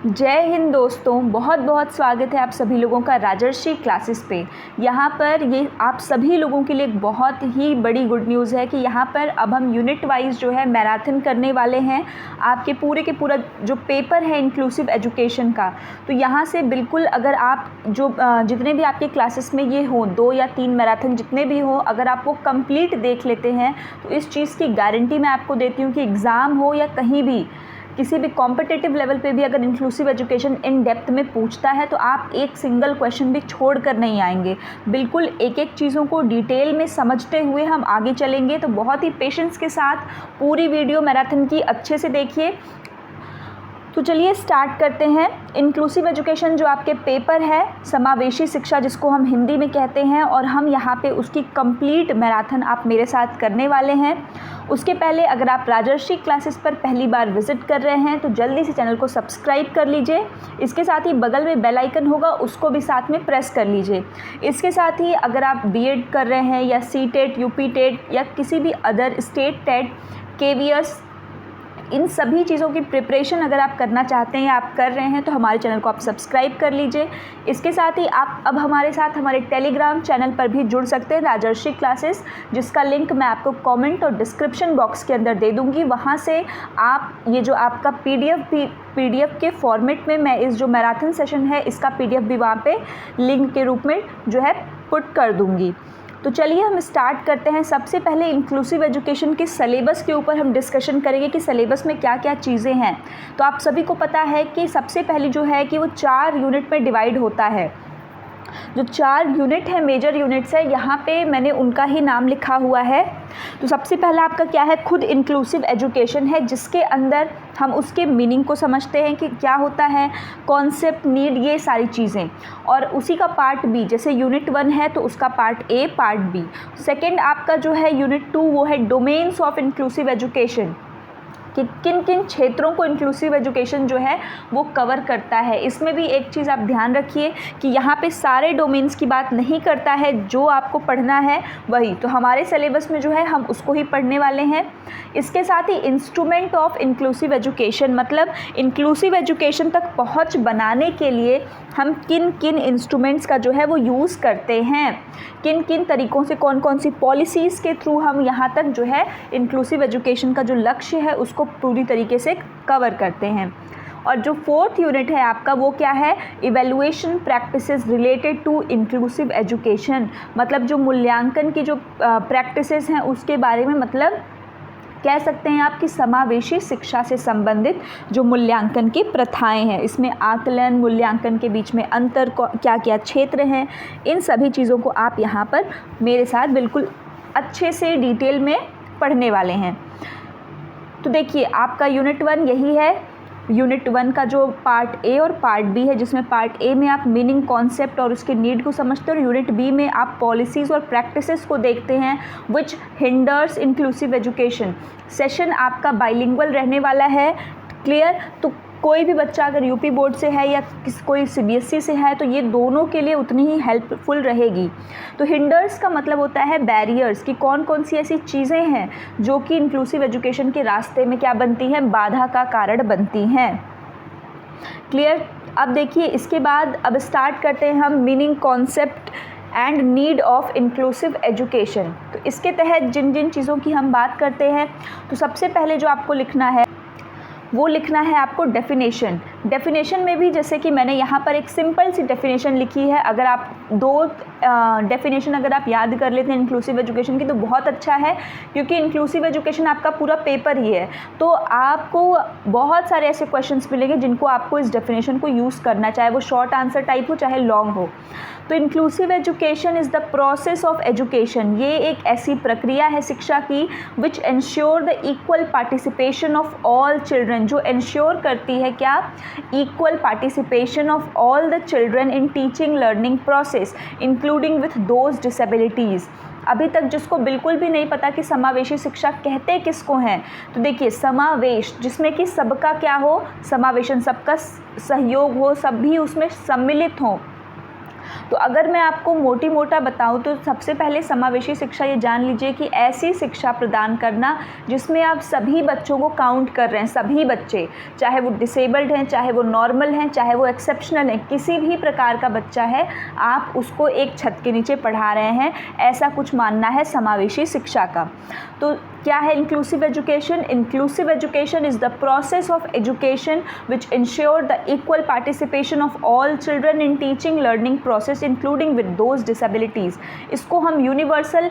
जय हिंद दोस्तों, बहुत बहुत स्वागत है आप सभी लोगों का राजर्षि क्लासेस पे। यहाँ पर ये आप सभी लोगों के लिए एक बहुत ही बड़ी गुड न्यूज़ है कि यहाँ पर अब हम यूनिट वाइज जो है मैराथन करने वाले हैं। आपके पूरे के पूरा जो पेपर है इंक्लूसिव एजुकेशन का, तो यहाँ से बिल्कुल अगर आप जो जितने भी आपके क्लासेस में ये हों 2 या 3 मैराथन जितने भी हों, अगर आप वो कंप्लीट देख लेते हैं तो इस चीज़ की गारंटी मैं आपको देती हूँ कि एग्ज़ाम हो या कहीं भी किसी भी कॉम्पिटिटिव लेवल पे भी अगर इंक्लूसिव एजुकेशन इन डेप्थ में पूछता है तो आप एक सिंगल क्वेश्चन भी छोड़ कर नहीं आएंगे। बिल्कुल एक एक चीज़ों को डिटेल में समझते हुए हम आगे चलेंगे। तो बहुत ही पेशेंस के साथ पूरी वीडियो मैराथन की अच्छे से देखिए। तो चलिए स्टार्ट करते हैं। इंक्लूसिव एजुकेशन जो आपके पेपर है, समावेशी शिक्षा जिसको हम हिंदी में कहते हैं, और हम यहाँ पे उसकी कंप्लीट मैराथन आप मेरे साथ करने वाले हैं। उसके पहले अगर आप राजर्षि क्लासेस पर पहली बार विज़िट कर रहे हैं तो जल्दी से चैनल को सब्सक्राइब कर लीजिए। इसके साथ ही बगल में बेल आइकन होगा, उसको भी साथ में प्रेस कर लीजिए। इसके साथ ही अगर आप बीएड कर रहे हैं या सीटेट, यूपी टेट या किसी भी अदर स्टेट टेट, केवीएस, इन सभी चीज़ों की प्रिपरेशन अगर आप करना चाहते हैं या आप कर रहे हैं तो हमारे चैनल को आप सब्सक्राइब कर लीजिए। इसके साथ ही आप अब हमारे साथ हमारे टेलीग्राम चैनल पर भी जुड़ सकते हैं, राजर्षि क्लासेस, जिसका लिंक मैं आपको कमेंट और डिस्क्रिप्शन बॉक्स के अंदर दे दूँगी। वहाँ से आप ये जो आपका पीडीएफ के फॉर्मेट में मैं इस जो मैराथन सेशन है इसका पीडीएफ भी वहाँ पे लिंक के रूप में जो है पुट कर दूँगी। तो चलिए हम स्टार्ट करते हैं। सबसे पहले इंक्लूसिव एजुकेशन के सिलेबस के ऊपर हम डिस्कशन करेंगे कि सिलेबस में क्या क्या चीज़ें हैं। तो आप सभी को पता है कि सबसे पहले जो है कि वो 4 यूनिट में डिवाइड होता है। जो 4 यूनिट है, मेजर यूनिट्स है, यहाँ पे मैंने उनका ही नाम लिखा हुआ है। तो सबसे पहला आपका क्या है, खुद इंक्लूसिव एजुकेशन है, जिसके अंदर हम उसके मीनिंग को समझते हैं कि क्या होता है, कॉन्सेप्ट, नीड, ये सारी चीज़ें। और उसी का पार्ट बी, जैसे यूनिट 1 है तो उसका part A, part B. Second आपका जो है यूनिट 2, वो है डोमेन्स ऑफ इंक्लूसिव एजुकेशन, कि किन किन क्षेत्रों को इंक्लूसिव एजुकेशन जो है वो कवर करता है। इसमें भी एक चीज़ आप ध्यान रखिए कि यहाँ पे सारे डोमेन्स की बात नहीं करता है, जो आपको पढ़ना है वही। तो हमारे सिलेबस में जो है हम उसको ही पढ़ने वाले हैं। इसके साथ ही इंस्ट्रूमेंट ऑफ इंक्लूसिव एजुकेशन, मतलब इंक्लूसिव एजुकेशन तक पहुँच बनाने के लिए हम किन किन इंस्ट्रूमेंट्स का जो है वो यूज़ करते हैं, किन किन तरीक़ों से, कौन कौन सी पॉलिसीज़ के थ्रू हम यहाँ तक जो है इंक्लूसिव एजुकेशन का जो लक्ष्य है उसको पूरी तरीके से कवर करते हैं। और जो 4th यूनिट है आपका, वो क्या है, evaluation practices related to inclusive education, मतलब जो मूल्यांकन की जो प्रैक्टिसेस हैं उसके बारे में, मतलब कह सकते हैं आप कि समावेशी शिक्षा से संबंधित जो मूल्यांकन की प्रथाएं हैं, इसमें आकलन, मूल्यांकन के बीच में अंतर, क्या क्या क्षेत्र हैं, इन सभी चीज़ों को आप यहाँ पर मेरे साथ बिल्कुल अच्छे से डिटेल में पढ़ने वाले हैं। तो देखिए आपका यूनिट 1 यही है। यूनिट 1 का जो पार्ट ए और पार्ट बी है, जिसमें पार्ट ए में आप मीनिंग, कॉन्सेप्ट और उसके नीड को समझते हैं, और यूनिट बी में आप पॉलिसीज़ और प्रैक्टिसेस को देखते हैं विच हिंडर्स इंक्लूसिव एजुकेशन। सेशन आपका बाइलिंगुअल रहने वाला है, क्लियर। तो कोई भी बच्चा अगर यूपी बोर्ड से है या कोई सीबीएसई से है तो ये दोनों के लिए उतनी ही हेल्पफुल रहेगी। तो हिंडर्स का मतलब होता है बैरियर्स, कि कौन कौन सी ऐसी चीज़ें हैं जो कि इंक्लूसिव एजुकेशन के रास्ते में क्या बनती हैं, बाधा का कारण बनती हैं, क्लियर। अब देखिए इसके बाद अब स्टार्ट करते हैं हम meaning, concept and need of inclusive education. तो इसके तहत जिन जिन चीज़ों की हम बात करते हैं, तो सबसे पहले जो आपको लिखना है वो लिखना है आपको डेफिनेशन। डेफिनेशन में भी जैसे कि मैंने यहाँ पर एक सिंपल सी डेफिनेशन लिखी है, अगर आप 2 डेफिनेशन अगर आप याद कर लेते हैं इंक्लूसिव एजुकेशन की तो बहुत अच्छा है, क्योंकि इंक्लूसिव एजुकेशन आपका पूरा पेपर ही है। तो आपको बहुत सारे ऐसे क्वेश्चंस मिलेंगे जिनको आपको इस डेफिनेशन को यूज़ करना, चाहे वो शॉर्ट आंसर टाइप हो चाहे लॉन्ग हो। तो inclusive education is the process of education, ये एक ऐसी प्रक्रिया है शिक्षा की which ensure the equal participation of all children, जो एंश्योर करती है क्या, equal participation of all the children in teaching learning process including with those disabilities. अभी तक जिसको बिल्कुल भी नहीं पता कि समावेशी शिक्षा कहते किसको हैं, तो देखिए समावेश, जिसमें कि सबका क्या हो, समावेशन, सबका सहयोग हो, सब भी उसमें सम्मिलित हों। तो अगर मैं आपको मोटी मोटा बताऊं तो सबसे पहले समावेशी शिक्षा ये जान लीजिए कि ऐसी शिक्षा प्रदान करना जिसमें आप सभी बच्चों को काउंट कर रहे हैं, सभी बच्चे, चाहे वो डिसेबल्ड हैं, चाहे वो नॉर्मल हैं, चाहे वो एक्सेप्शनल हैं, किसी भी प्रकार का बच्चा है आप उसको एक छत के नीचे पढ़ा रहे हैं, ऐसा कुछ मानना है समावेशी शिक्षा का। तो क्या है inclusive education? Inclusive education is the process of education which ensure the equal participation of all children in teaching learning process including with those disabilities. इसको हम यूनिवर्सल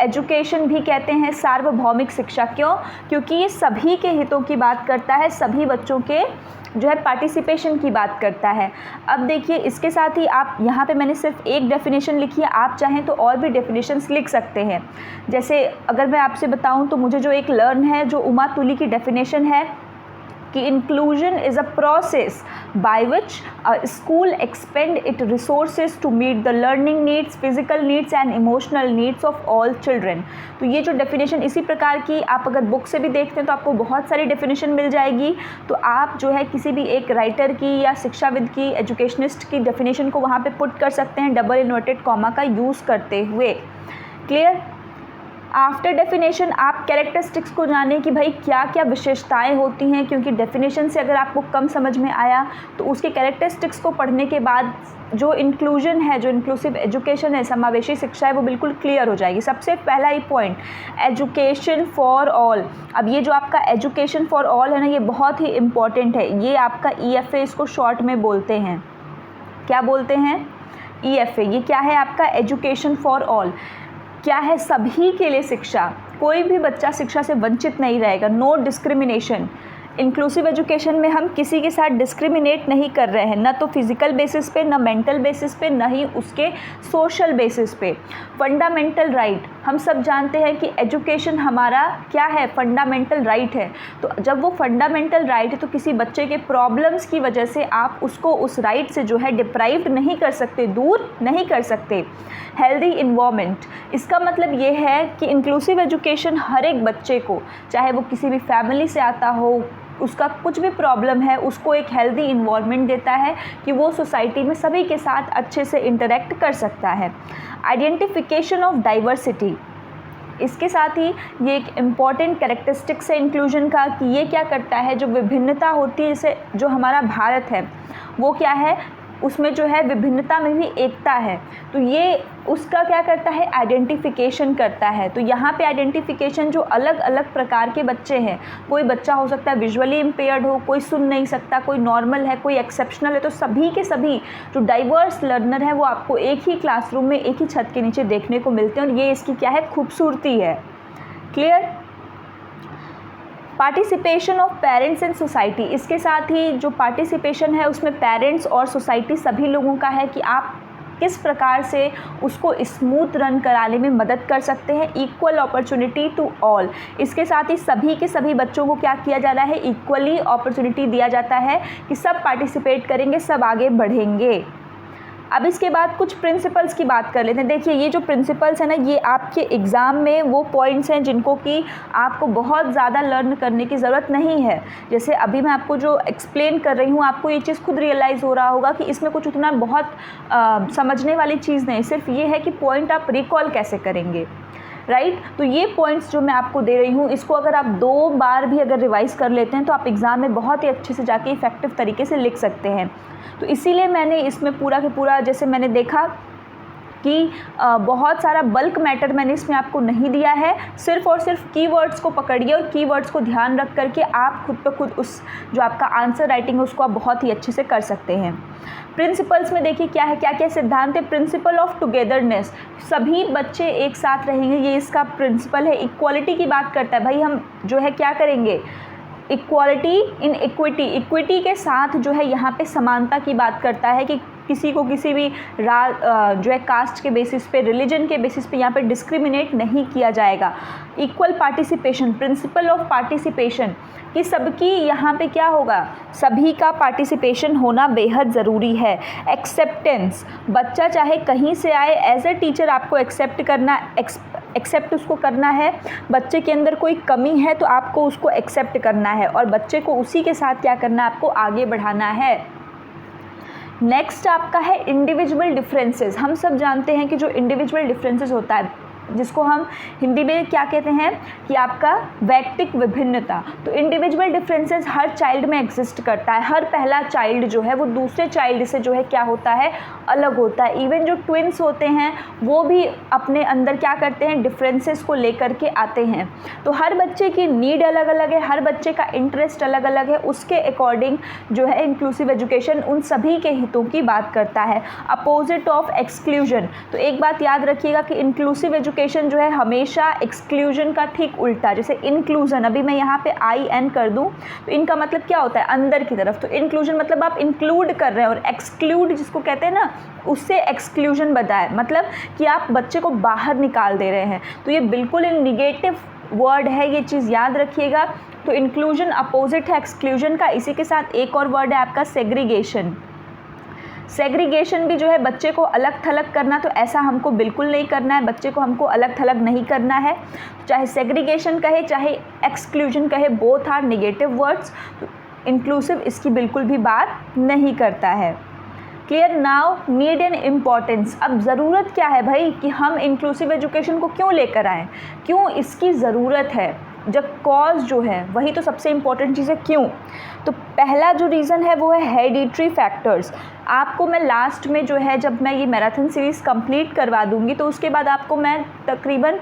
एजुकेशन भी कहते हैं, सार्वभौमिक शिक्षा। क्यों? क्योंकि ये सभी के हितों की बात करता है, सभी बच्चों के जो है पार्टिसिपेशन की बात करता है। अब देखिए इसके साथ ही आप यहाँ पे मैंने सिर्फ एक डेफिनेशन लिखी है, आप चाहें तो और भी डेफिनेशंस लिख सकते हैं। जैसे अगर मैं आपसे बताऊँ तो मुझे जो एक लर्न है, जो उमा तुली की डेफिनेशन है कि inclusion is a process by which school expand it resources to meet the learning needs, physical needs and emotional needs of all children. तो ये जो डेफिनेशन इसी प्रकार की आप अगर बुक से भी देखते हैं तो आपको बहुत सारी डेफिनेशन मिल जाएगी। तो आप जो है किसी भी एक राइटर की या शिक्षाविद की, एजुकेशनिस्ट की डेफिनेशन को वहाँ पे पुट कर सकते हैं डबल इन्वर्टेड कॉमा का यूज़ करते हुए। क्लियर? आफ्टर डेफिनेशन आप कैरेक्टरिस्टिक्स को जानें कि भाई क्या क्या विशेषताएं होती हैं, क्योंकि डेफिनेशन से अगर आपको कम समझ में आया तो उसके कैरेक्टरिस्टिक्स को पढ़ने के बाद जो इंक्लूजन है, जो इंक्लूसिव एजुकेशन है, समावेशी शिक्षा है, वो बिल्कुल क्लियर हो जाएगी। सबसे पहला ही पॉइंट, एजुकेशन फॉर ऑल। अब ये जो आपका एजुकेशन फॉर ऑल है ना, ये बहुत ही इम्पॉर्टेंट है। ये आपका EFA इसको शॉर्ट में बोलते हैं। क्या बोलते हैं? EFA। ये क्या है आपका? Education for all. क्या है? सभी के लिए शिक्षा, कोई भी बच्चा शिक्षा से वंचित नहीं रहेगा, नो डिस्क्रिमिनेशन। इंक्लूसिव एजुकेशन में हम किसी के साथ डिस्क्रिमिनेट नहीं कर रहे हैं, ना तो फिजिकल बेसिस पे, ना मेंटल बेसिस पे, ना ही उसके सोशल बेसिस पे। फंडामेंटल राइट, हम सब जानते हैं कि एजुकेशन हमारा क्या है? फंडामेंटल राइट है। तो जब वो फंडामेंटल राइट है तो किसी बच्चे के प्रॉब्लम्स की वजह से आप उसको उस राइट से जो है डिप्राइव्ड नहीं कर सकते, दूर नहीं कर सकते। हेल्दी इन्वायरमेंट, इसका मतलब ये है कि इंक्लूसिव एजुकेशन हर एक बच्चे को, चाहे वो किसी भी फैमिली से आता हो, उसका कुछ भी प्रॉब्लम है, उसको एक हेल्दी इन्वायरमेंट देता है कि वो सोसाइटी में सभी के साथ अच्छे से इंटरेक्ट कर सकता है। आइडेंटिफिकेशन ऑफ डाइवर्सिटी, इसके साथ ही ये एक इम्पॉर्टेंट कैरेक्टरिस्टिक्स है इंक्लूजन का कि ये क्या करता है, जो विभिन्नता होती है, जैसे जो हमारा भारत है वो क्या है, उसमें जो है विभिन्नता में भी एकता है। तो ये उसका क्या करता है? आइडेंटिफिकेशन करता है। तो यहाँ पे आइडेंटिफिकेशन जो अलग अलग प्रकार के बच्चे हैं, कोई बच्चा हो सकता है विजुअली इम्पेयर्ड हो, कोई सुन नहीं सकता, कोई नॉर्मल है, कोई एक्सेप्शनल है, तो सभी के सभी जो डाइवर्स लर्नर हैं वो आपको एक ही क्लासरूम में, एक ही छत के नीचे देखने को मिलते हैं, और ये इसकी क्या है? खूबसूरती है। Clear? Participation of parents and society, इसके साथ ही जो पार्टिसिपेशन है उसमें पेरेंट्स और सोसाइटी सभी लोगों का है कि आप किस प्रकार से उसको स्मूथ रन कराने में मदद कर सकते हैं। इक्वल अपॉर्चुनिटी टू ऑल, इसके साथ ही सभी के सभी बच्चों को क्या किया जा रहा है? इक्वली अपॉर्चुनिटी दिया जाता है कि सब पार्टिसिपेट करेंगे, सब आगे बढ़ेंगे। अब इसके बाद कुछ प्रिंसिपल्स की बात कर लेते हैं। देखिए ये जो प्रिंसिपल्स हैं ना, ये आपके एग्ज़ाम में वो पॉइंट्स हैं जिनको कि आपको बहुत ज़्यादा लर्न करने की ज़रूरत नहीं है। जैसे अभी मैं आपको जो एक्सप्लेन कर रही हूँ, आपको ये चीज़ खुद रियलाइज़ हो रहा होगा कि इसमें कुछ उतना बहुत समझने वाली चीज़ नहीं, सिर्फ ये है कि पॉइंट आप रिकॉल कैसे करेंगे। राइट? तो ये पॉइंट्स जो मैं आपको दे रही हूँ, इसको अगर आप 2 बार भी अगर रिवाइज़ कर लेते हैं तो आप एग्ज़ाम में बहुत ही अच्छे से जाके इफ़ेक्टिव तरीके से लिख सकते हैं। तो इसीलिए मैंने इसमें पूरा के पूरा, जैसे मैंने देखा कि बहुत सारा बल्क मैटर मैंने इसमें आपको नहीं दिया है, सिर्फ और सिर्फ कीवर्ड्स को पकड़िए और कीवर्ड्स को ध्यान रख करके आप खुद ब खुद उस जो आपका आंसर राइटिंग है उसको आप बहुत ही अच्छे से कर सकते हैं। प्रिंसिपल्स में देखिए क्या है, क्या क्या सिद्धांत है। प्रिंसिपल ऑफ टुगेदरनेस, सभी बच्चे एक साथ रहेंगे, ये इसका प्रिंसिपल है। इक्वालिटी की बात करता है, भाई हम जो है क्या करेंगे? इक्वालिटी इन इक्विटी, इक्विटी के साथ जो है यहाँ पे समानता की बात करता है कि किसी को किसी भी जो है कास्ट के बेसिस पे, रिलीजन के बेसिस पे यहाँ पे डिस्क्रिमिनेट नहीं किया जाएगा। Equal participation, principle of participation, कि सबकी यहाँ पे क्या होगा? सभी का पार्टिसिपेशन होना बेहद ज़रूरी है। एक्सेप्टेंस, बच्चा चाहे कहीं से आए, एज ए टीचर आपको एक्सेप्ट करना, एक्सेप्ट उसको करना है। बच्चे के अंदर कोई कमी है तो आपको उसको एक्सेप्ट करना है और बच्चे को उसी के साथ क्या करना है? आपको आगे बढ़ाना है। नेक्स्ट आपका है इंडिविजुअल डिफरेंसेस। हम सब जानते हैं कि जो इंडिविजुअल डिफरेंसेस होता है, जिसको हम हिंदी में क्या कहते हैं कि आपका वैयक्तिक विभिन्नता। तो इंडिविजुअल डिफरेंसेस हर चाइल्ड में एग्जिस्ट करता है। हर पहला चाइल्ड जो है वो दूसरे चाइल्ड से जो है क्या होता है, अलग होता है। इवन जो ट्विन्स होते हैं वो भी अपने अंदर क्या करते हैं, डिफरेंसेस को लेकर के आते हैं। तो हर बच्चे की नीड अलग अलग है, हर बच्चे का इंटरेस्ट अलग अलग है, उसके अकॉर्डिंग जो है इंक्लूसिव एजुकेशन उन सभी के हितों की बात करता है। Opposite of exclusion. तो एक बात याद रखिएगा कि इंक्लूसिव एजुकेशन जो है हमेशा एक्सक्लूजन का ठीक उल्टा। जैसे इंक्लूजन, अभी मैं यहाँ पे IN कर दूँ तो इनका मतलब क्या होता है, अंदर की तरफ। तो इंक्लूजन मतलब आप इंक्लूड कर रहे हैं, और एक्सक्लूड जिसको कहते हैं ना, उससे एक्सक्लूजन बताए, मतलब कि आप बच्चे को बाहर निकाल दे रहे हैं। तो ये बिल्कुल निगेटिव वर्ड है, ये चीज़ याद रखिएगा। तो इंक्लूजन अपोजिट है एक्सक्लूजन का। इसी के साथ एक और वर्ड है आपका सेग्रीगेशन। सेग्रीगेशन भी जो है बच्चे को अलग थलग करना, तो ऐसा हमको बिल्कुल नहीं करना है। बच्चे को हमको अलग थलग नहीं करना है। चाहे सेग्रीगेशन कहे चाहे एक्सक्लूजन कहे, बोथ आर नेगेटिव वर्ड्स। तो इंक्लूसिव इसकी बिल्कुल भी बात नहीं करता है। Clear. Now need and importance. अब ज़रूरत क्या है भाई कि हम इंक्लूसिव एजुकेशन को क्यों लेकर आएँ, क्यों इसकी ज़रूरत है। जब कॉज जो है वही तो सबसे इम्पॉर्टेंट चीज़ है, क्यों। तो पहला जो रीज़न है वो है हेरिडिटरी फैक्टर्स। आपको मैं लास्ट में जो है, जब मैं ये मैराथन सीरीज़ कंप्लीट करवा दूंगी तो उसके बाद आपको मैं तकरीबन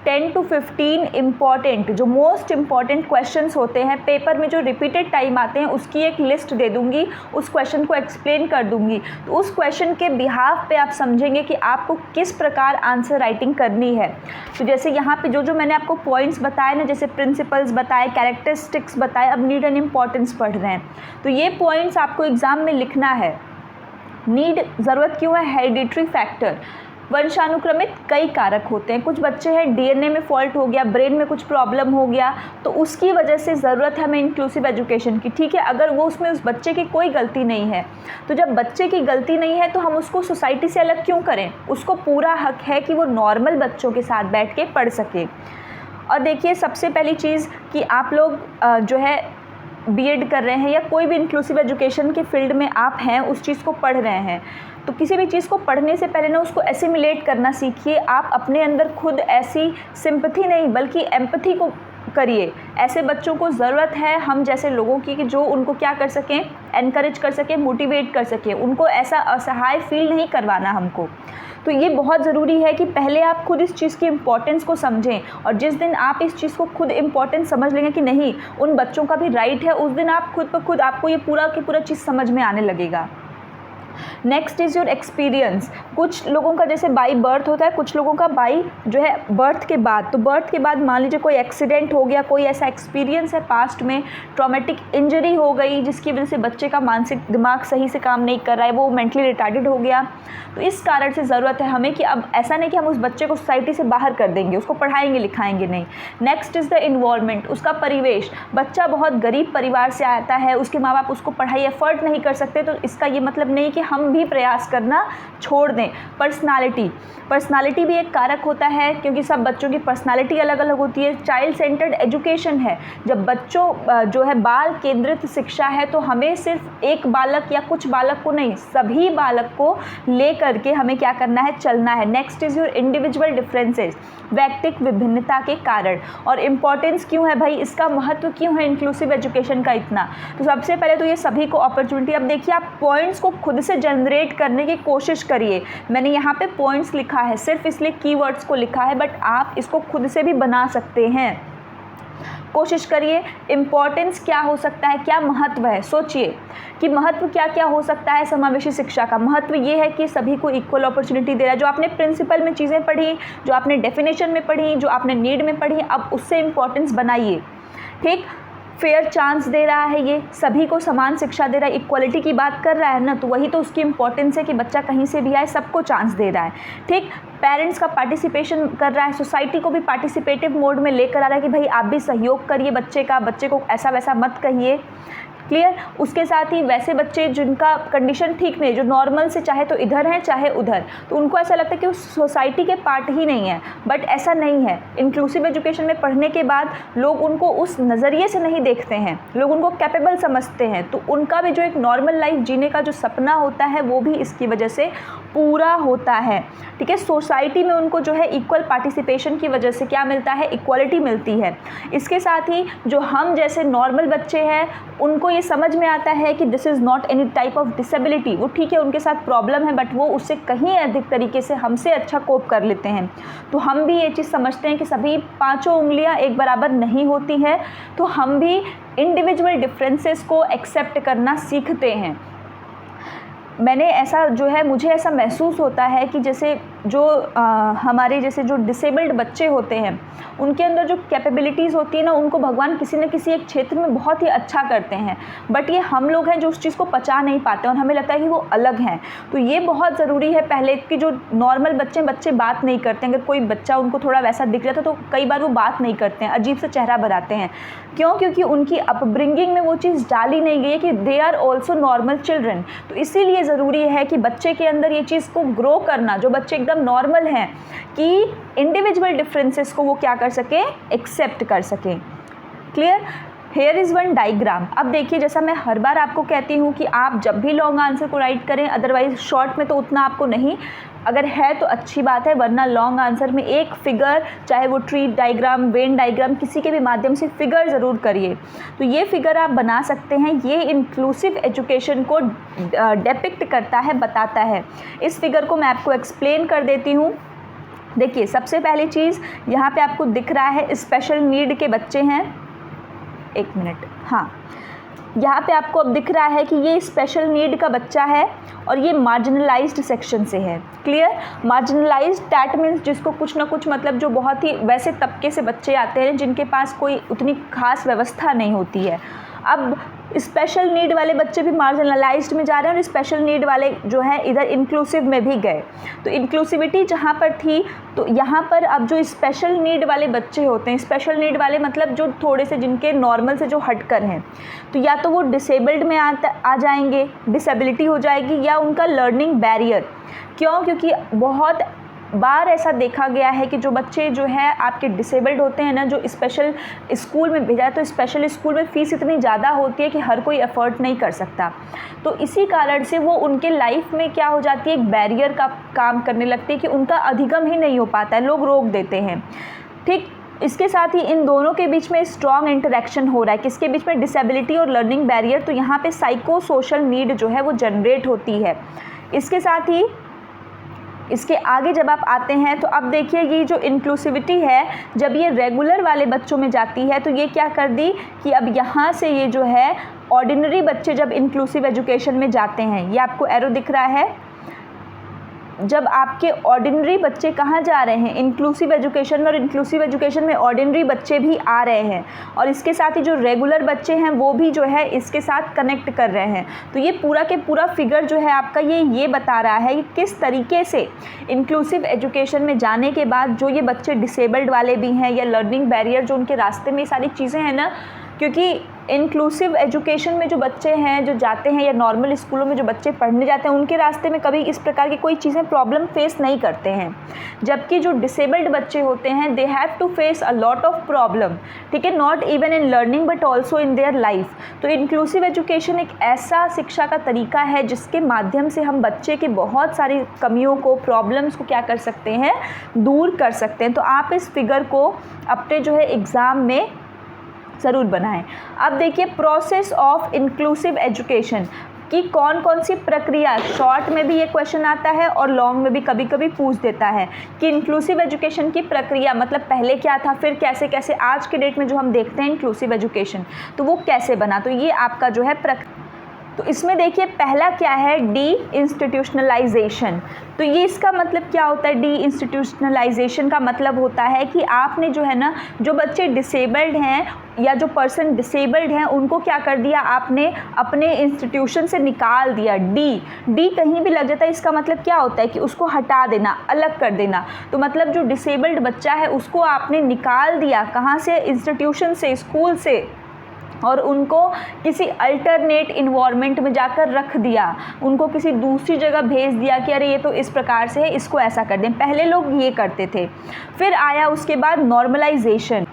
10 to 15 इम्पॉर्टेंट, जो मोस्ट इम्पॉर्टेंट क्वेश्चंस होते हैं पेपर में जो रिपीटेड टाइम आते हैं, उसकी एक लिस्ट दे दूंगी, उस क्वेश्चन को एक्सप्लेन कर दूंगी। तो उस क्वेश्चन के बिहाफ पे आप समझेंगे कि आपको किस प्रकार आंसर राइटिंग करनी है। तो जैसे यहाँ पे जो मैंने आपको पॉइंट्स बताए ना, जैसे प्रिंसिपल्स बताए, कैरेक्टरिस्टिक्स बताए, अब नीड एंड इम्पॉर्टेंस पढ़ रहे हैं, तो ये पॉइंट्स आपको एग्ज़ाम में लिखना है। नीड ज़रूरत क्यों है, हेरिडिटरी फैक्टर। वंशानुक्रमित कई कारक होते हैं। कुछ बच्चे हैं DNA में फॉल्ट हो गया, ब्रेन में कुछ प्रॉब्लम हो गया, तो उसकी वजह से ज़रूरत है हमें इंक्लूसिव एजुकेशन की। ठीक है, अगर वो उसमें उस बच्चे की कोई गलती नहीं है, तो जब बच्चे की गलती नहीं है तो हम उसको सोसाइटी से अलग क्यों करें। उसको पूरा हक है कि वो नॉर्मल बच्चों के साथ बैठ के पढ़ सके। और देखिए, सबसे पहली चीज़ कि आप लोग जो है B.Ed कर रहे हैं या कोई भी इंक्लूसिव एजुकेशन के फील्ड में आप हैं, उस चीज़ को पढ़ रहे हैं, तो किसी भी चीज़ को पढ़ने से पहले ना उसको एसिमिलेट करना सीखिए। आप अपने अंदर खुद ऐसी सिंपैथी नहीं बल्कि एम्पैथी को करिए। ऐसे बच्चों को ज़रूरत है हम जैसे लोगों की, कि जो उनको क्या कर सकें, एनकरेज कर सकें, मोटिवेट कर सकें, उनको ऐसा असहाय फील नहीं करवाना हमको। तो ये बहुत ज़रूरी है कि पहले आप खुद इस चीज़ की इम्पोर्टेंस को समझें, और जिस दिन आप इस चीज़ को खुद इम्पोर्टेंस समझ लेंगे कि नहीं उन बच्चों का भी राइट है, उस दिन आप खुद ब खुद आपको ये पूरा की पूरा चीज़ समझ में आने लगेगा। Next is your experience. कुछ लोगों का जैसे बाई बर्थ होता है, कुछ लोगों का बाई जो है बर्थ के बाद। तो बर्थ के बाद मान लीजिए कोई एक्सीडेंट हो गया, कोई ऐसा एक्सपीरियंस है पास्ट में, ट्रॉमेटिक इंजरी हो गई जिसकी वजह से बच्चे का मानसिक दिमाग सही से काम नहीं कर रहा है, वो मेंटली रिटार्डेड हो गया। तो इस कारण से ज़रूरत है हमें कि अब ऐसा नहीं कि हम उस बच्चे को सोसाइटी से बाहर कर देंगे, उसको पढ़ाएंगे लिखाएंगे नहीं। नेक्स्ट इज़ द इन्वायरमेंट, उसका परिवेश। बच्चा बहुत गरीब परिवार से आता है, उसके माँ बाप उसको पढ़ाई एफर्ट नहीं कर सकते, तो इसका ये मतलब नहीं कि हम भी प्रयास करना छोड़ दें। पर्सनालिटी भी एक कारक होता है, क्योंकि सब बच्चों की पर्सनालिटी अलग अलग होती है। चाइल्ड सेंटर्ड एजुकेशन है, जब बच्चों जो है बाल केंद्रित शिक्षा है, तो हमें सिर्फ एक बालक या कुछ बालक को नहीं, सभी बालक को ले करके हमें क्या करना है, चलना है। Next is your individual differences, वैयक्तिक विभिन्नता के कारण। और इम्पॉर्टेंस क्यों है भाई, इसका महत्व क्यों है इंक्लूसिव एजुकेशन का इतना। तो सबसे पहले तो ये सभी को अपॉर्चुनिटी। अब देखिए, आप पॉइंट्स को खुद से जनरेट करने की कोशिश करिए। मैंने यहाँ पे पॉइंट्स लिखा है, सिर्फ इसलिए कीवर्ड्स को लिखा है, बट आप इसको खुद से भी बना सकते हैं। कोशिश करिए। इम्पॉर्टेंस क्या हो सकता है, क्या महत्व है, सोचिए कि महत्व क्या क्या हो सकता है समावेशी शिक्षा का। महत्व ये है कि सभी को इक्वल अपॉर्चुनिटी दे रहा है। जो आपने प्रिंसिपल में चीज़ें पढ़ी, जो आपने डेफिनेशन में पढ़ी, जो आपने नीड में पढ़ी, अब उससे इम्पॉर्टेंस बनाइए। ठीक, फेयर चांस दे रहा है, ये सभी को समान शिक्षा दे रहा है, इक्वलिटी की बात कर रहा है ना, तो वही तो उसकी इम्पोर्टेंस है कि बच्चा कहीं से भी आए सबको चांस दे रहा है। ठीक, पेरेंट्स का पार्टिसिपेशन कर रहा है, सोसाइटी को भी पार्टिसिपेटिव मोड में लेकर आ रहा है कि भाई आप भी सहयोग करिए बच्चे का, बच्चे को ऐसा वैसा मत कहिए। क्लियर। उसके साथ ही वैसे बच्चे जिनका कंडीशन ठीक नहीं, जो नॉर्मल से चाहे तो इधर हैं चाहे उधर, तो उनको ऐसा लगता है कि उस सोसाइटी के पार्ट ही नहीं है, बट ऐसा नहीं है। इंक्लूसिव एजुकेशन में पढ़ने के बाद लोग उनको उस नज़रिए से नहीं देखते हैं, लोग उनको कैपेबल समझते हैं, तो उनका भी जो एक नॉर्मल लाइफ जीने का जो सपना होता है वो भी इसकी वजह से पूरा होता है। ठीक है, सोसाइटी में उनको जो है इक्वल पार्टिसिपेशन की वजह से क्या मिलता है, इक्वालिटी मिलती है। इसके साथ ही जो हम जैसे नॉर्मल बच्चे हैं उनको ये समझ में आता है कि this is not any type of disability, वो ठीक है उनके साथ प्रॉब्लम है बट वो उससे कहीं अधिक तरीके से हमसे अच्छा कोप कर लेते हैं। तो हम भी ये चीज़ समझते हैं कि सभी पांचों उंगलियां एक बराबर नहीं होती है, तो हम भी इंडिविजुअल डिफरेंसेस को एक्सेप्ट करना सीखते हैं। मैंने ऐसा जो है, मुझे ऐसा महसूस होता है कि जैसे जो हमारे जैसे जो डिसेबल्ड बच्चे होते हैं उनके अंदर जो कैपेबिलिटीज़ होती है ना, उनको भगवान किसी न किसी एक क्षेत्र में बहुत ही अच्छा करते हैं, बट ये हम लोग हैं जो उस चीज़ को पचा नहीं पाते और हमें लगता है कि वो अलग हैं। तो ये बहुत ज़रूरी है पहले कि जो नॉर्मल बच्चे बात नहीं करते हैं, अगर कोई बच्चा उनको थोड़ा वैसा दिख जाता है तो कई बार वो बात नहीं करते हैं, अजीब सा चेहरा बनाते हैं। क्यों? क्योंकि उनकी अपब्रिंगिंग में वो चीज़ डाली नहीं गई है कि they are also normal children. तो इसीलिए ज़रूरी है कि बच्चे के अंदर ये चीज़ को ग्रो करना, जो बच्चे एकदम नॉर्मल हैं, कि इंडिविजुअल डिफरेंसेस को वो क्या कर सकें, एक्सेप्ट कर सकें। Clear. Here is one diagram. अब देखिए, जैसा मैं हर बार आपको कहती हूँ कि आप जब भी लॉन्ग आंसर को राइट करें, अदरवाइज शॉर्ट में तो उतना आपको नहीं, अगर है तो अच्छी बात है, वरना लॉन्ग आंसर में एक फिगर, चाहे वो ट्री डायग्राम, वेन डायग्राम, किसी के भी माध्यम से फिगर ज़रूर करिए। तो ये फिगर आप बना सकते हैं, ये इंक्लूसिव एजुकेशन को डिपिक्ट करता है, बताता है। इस फिगर को मैं आपको एक्सप्लेन कर देती हूँ। देखिए, सबसे पहली चीज़ यहाँ पे आपको दिख रहा है स्पेशल नीड के बच्चे हैं। एक मिनट, हाँ, यहाँ पे आपको अब दिख रहा है कि ये स्पेशल नीड का बच्चा है और ये मार्जिनलाइज्ड सेक्शन से है। क्लियर। मार्जिनलाइज्ड दैट मीन्स जिसको कुछ ना कुछ मतलब जो बहुत ही वैसे तबके से बच्चे आते हैं जिनके पास कोई उतनी खास व्यवस्था नहीं होती है। अब स्पेशल नीड वाले बच्चे भी मार्जिनलाइज्ड में जा रहे हैं और स्पेशल नीड वाले जो है इधर इंक्लूसिव में भी गए। तो इंक्लूसिविटी जहाँ पर थी, तो यहाँ पर अब जो स्पेशल नीड वाले बच्चे होते हैं, स्पेशल नीड वाले मतलब जो थोड़े से जिनके नॉर्मल से जो हटकर हैं, तो या तो वो डिसेबल्ड में आ जाएंगे, डिसेबिलिटी हो जाएगी, या उनका लर्निंग बैरियर। क्यों? क्योंकि बहुत बार ऐसा देखा गया है कि जो बच्चे जो है आपके डिसेबल्ड होते हैं ना, जो स्पेशल स्कूल में भेजा है, तो स्पेशल स्कूल में फ़ीस इतनी ज़्यादा होती है कि हर कोई अफोर्ड नहीं कर सकता। तो इसी कारण से वो उनके लाइफ में क्या हो जाती है, एक बैरियर का काम करने लगती है कि उनका अधिगम ही नहीं हो पाता है, लोग रोक देते हैं। ठीक, इसके साथ ही इन दोनों के बीच में स्ट्रॉन्ग इंटरेक्शन हो रहा है, किसके बीच में, डिसेबिलिटी और लर्निंग बैरियर। तो यहाँ पे साइको सोशल नीड जो है वो जनरेट होती है। इसके साथ ही इसके आगे जब आप आते हैं तो अब देखिए, ये जो इंक्लूसिविटी है जब ये रेगुलर वाले बच्चों में जाती है तो ये क्या कर दी कि अब यहाँ से ये जो है ऑर्डिनरी बच्चे जब इंक्लूसिव एजुकेशन में जाते हैं, ये आपको एरो दिख रहा है, जब आपके ऑर्डिनरी बच्चे कहाँ जा रहे हैं, इंक्लूसिव एजुकेशन में, और इंक्लूसिव एजुकेशन में ऑर्डिनरी बच्चे भी आ रहे हैं, और इसके साथ ही जो रेगुलर बच्चे हैं वो भी जो है इसके साथ कनेक्ट कर रहे हैं। तो ये पूरा के पूरा फिगर जो है आपका ये बता रहा है कि किस तरीके से इंक्लूसिव एजुकेशन में जाने के बाद जो ये बच्चे डिसेबल्ड वाले भी हैं या लर्निंग बैरियर जो उनके रास्ते में सारी चीज़ें हैं ना, क्योंकि इंक्लूसिव एजुकेशन में जो बच्चे हैं जो जाते हैं या नॉर्मल स्कूलों में जो बच्चे पढ़ने जाते हैं उनके रास्ते में कभी इस प्रकार की कोई चीज़ें प्रॉब्लम फेस नहीं करते हैं, जबकि जो डिसेबल्ड बच्चे होते हैं they have to face a lot of problem. ठीक है, not even in learning but also in their life. तो इंक्लूसिव एजुकेशन एक ऐसा शिक्षा का तरीका है जिसके माध्यम से हम बच्चे के बहुत सारी कमियों को, प्रॉब्लम्स को क्या कर सकते हैं, दूर कर सकते हैं। तो आप इस फिगर को अपने जो है एग्ज़ाम में ज़रूर बनाएं। अब देखिए, प्रोसेस ऑफ इंक्लूसिव एजुकेशन कि कौन कौन सी प्रक्रिया, शॉर्ट में भी ये क्वेश्चन आता है और लॉन्ग में भी कभी कभी पूछ देता है कि इंक्लूसिव एजुकेशन की प्रक्रिया मतलब पहले क्या था, फिर कैसे कैसे आज के डेट में जो हम देखते हैं इंक्लूसिव एजुकेशन, तो वो कैसे बना। तो ये आपका जो है तो इसमें देखिए पहला क्या है, डी इंस्टीट्यूशनलाइजेशन। तो ये इसका मतलब क्या होता है, डी इंस्टीट्यूशनलाइजेशन का मतलब होता है कि आपने जो है ना, जो बच्चे डिसेबल्ड हैं या जो पर्सन डिसेबल्ड हैं उनको क्या कर दिया, आपने अपने इंस्टीट्यूशन से निकाल दिया। डी कहीं भी लग जाता है, इसका मतलब क्या होता है कि उसको हटा देना, अलग कर देना। तो मतलब जो डिसेबल्ड बच्चा है उसको आपने निकाल दिया, कहाँ से, इंस्टीट्यूशन से, स्कूल से, और उनको किसी अल्टरनेट इन्वायरमेंट में जाकर रख दिया, उनको किसी दूसरी जगह भेज दिया कि अरे ये तो इस प्रकार से है, इसको ऐसा कर दें। पहले लोग ये करते थे। फिर आया उसके बाद नॉर्मलाइजेशन।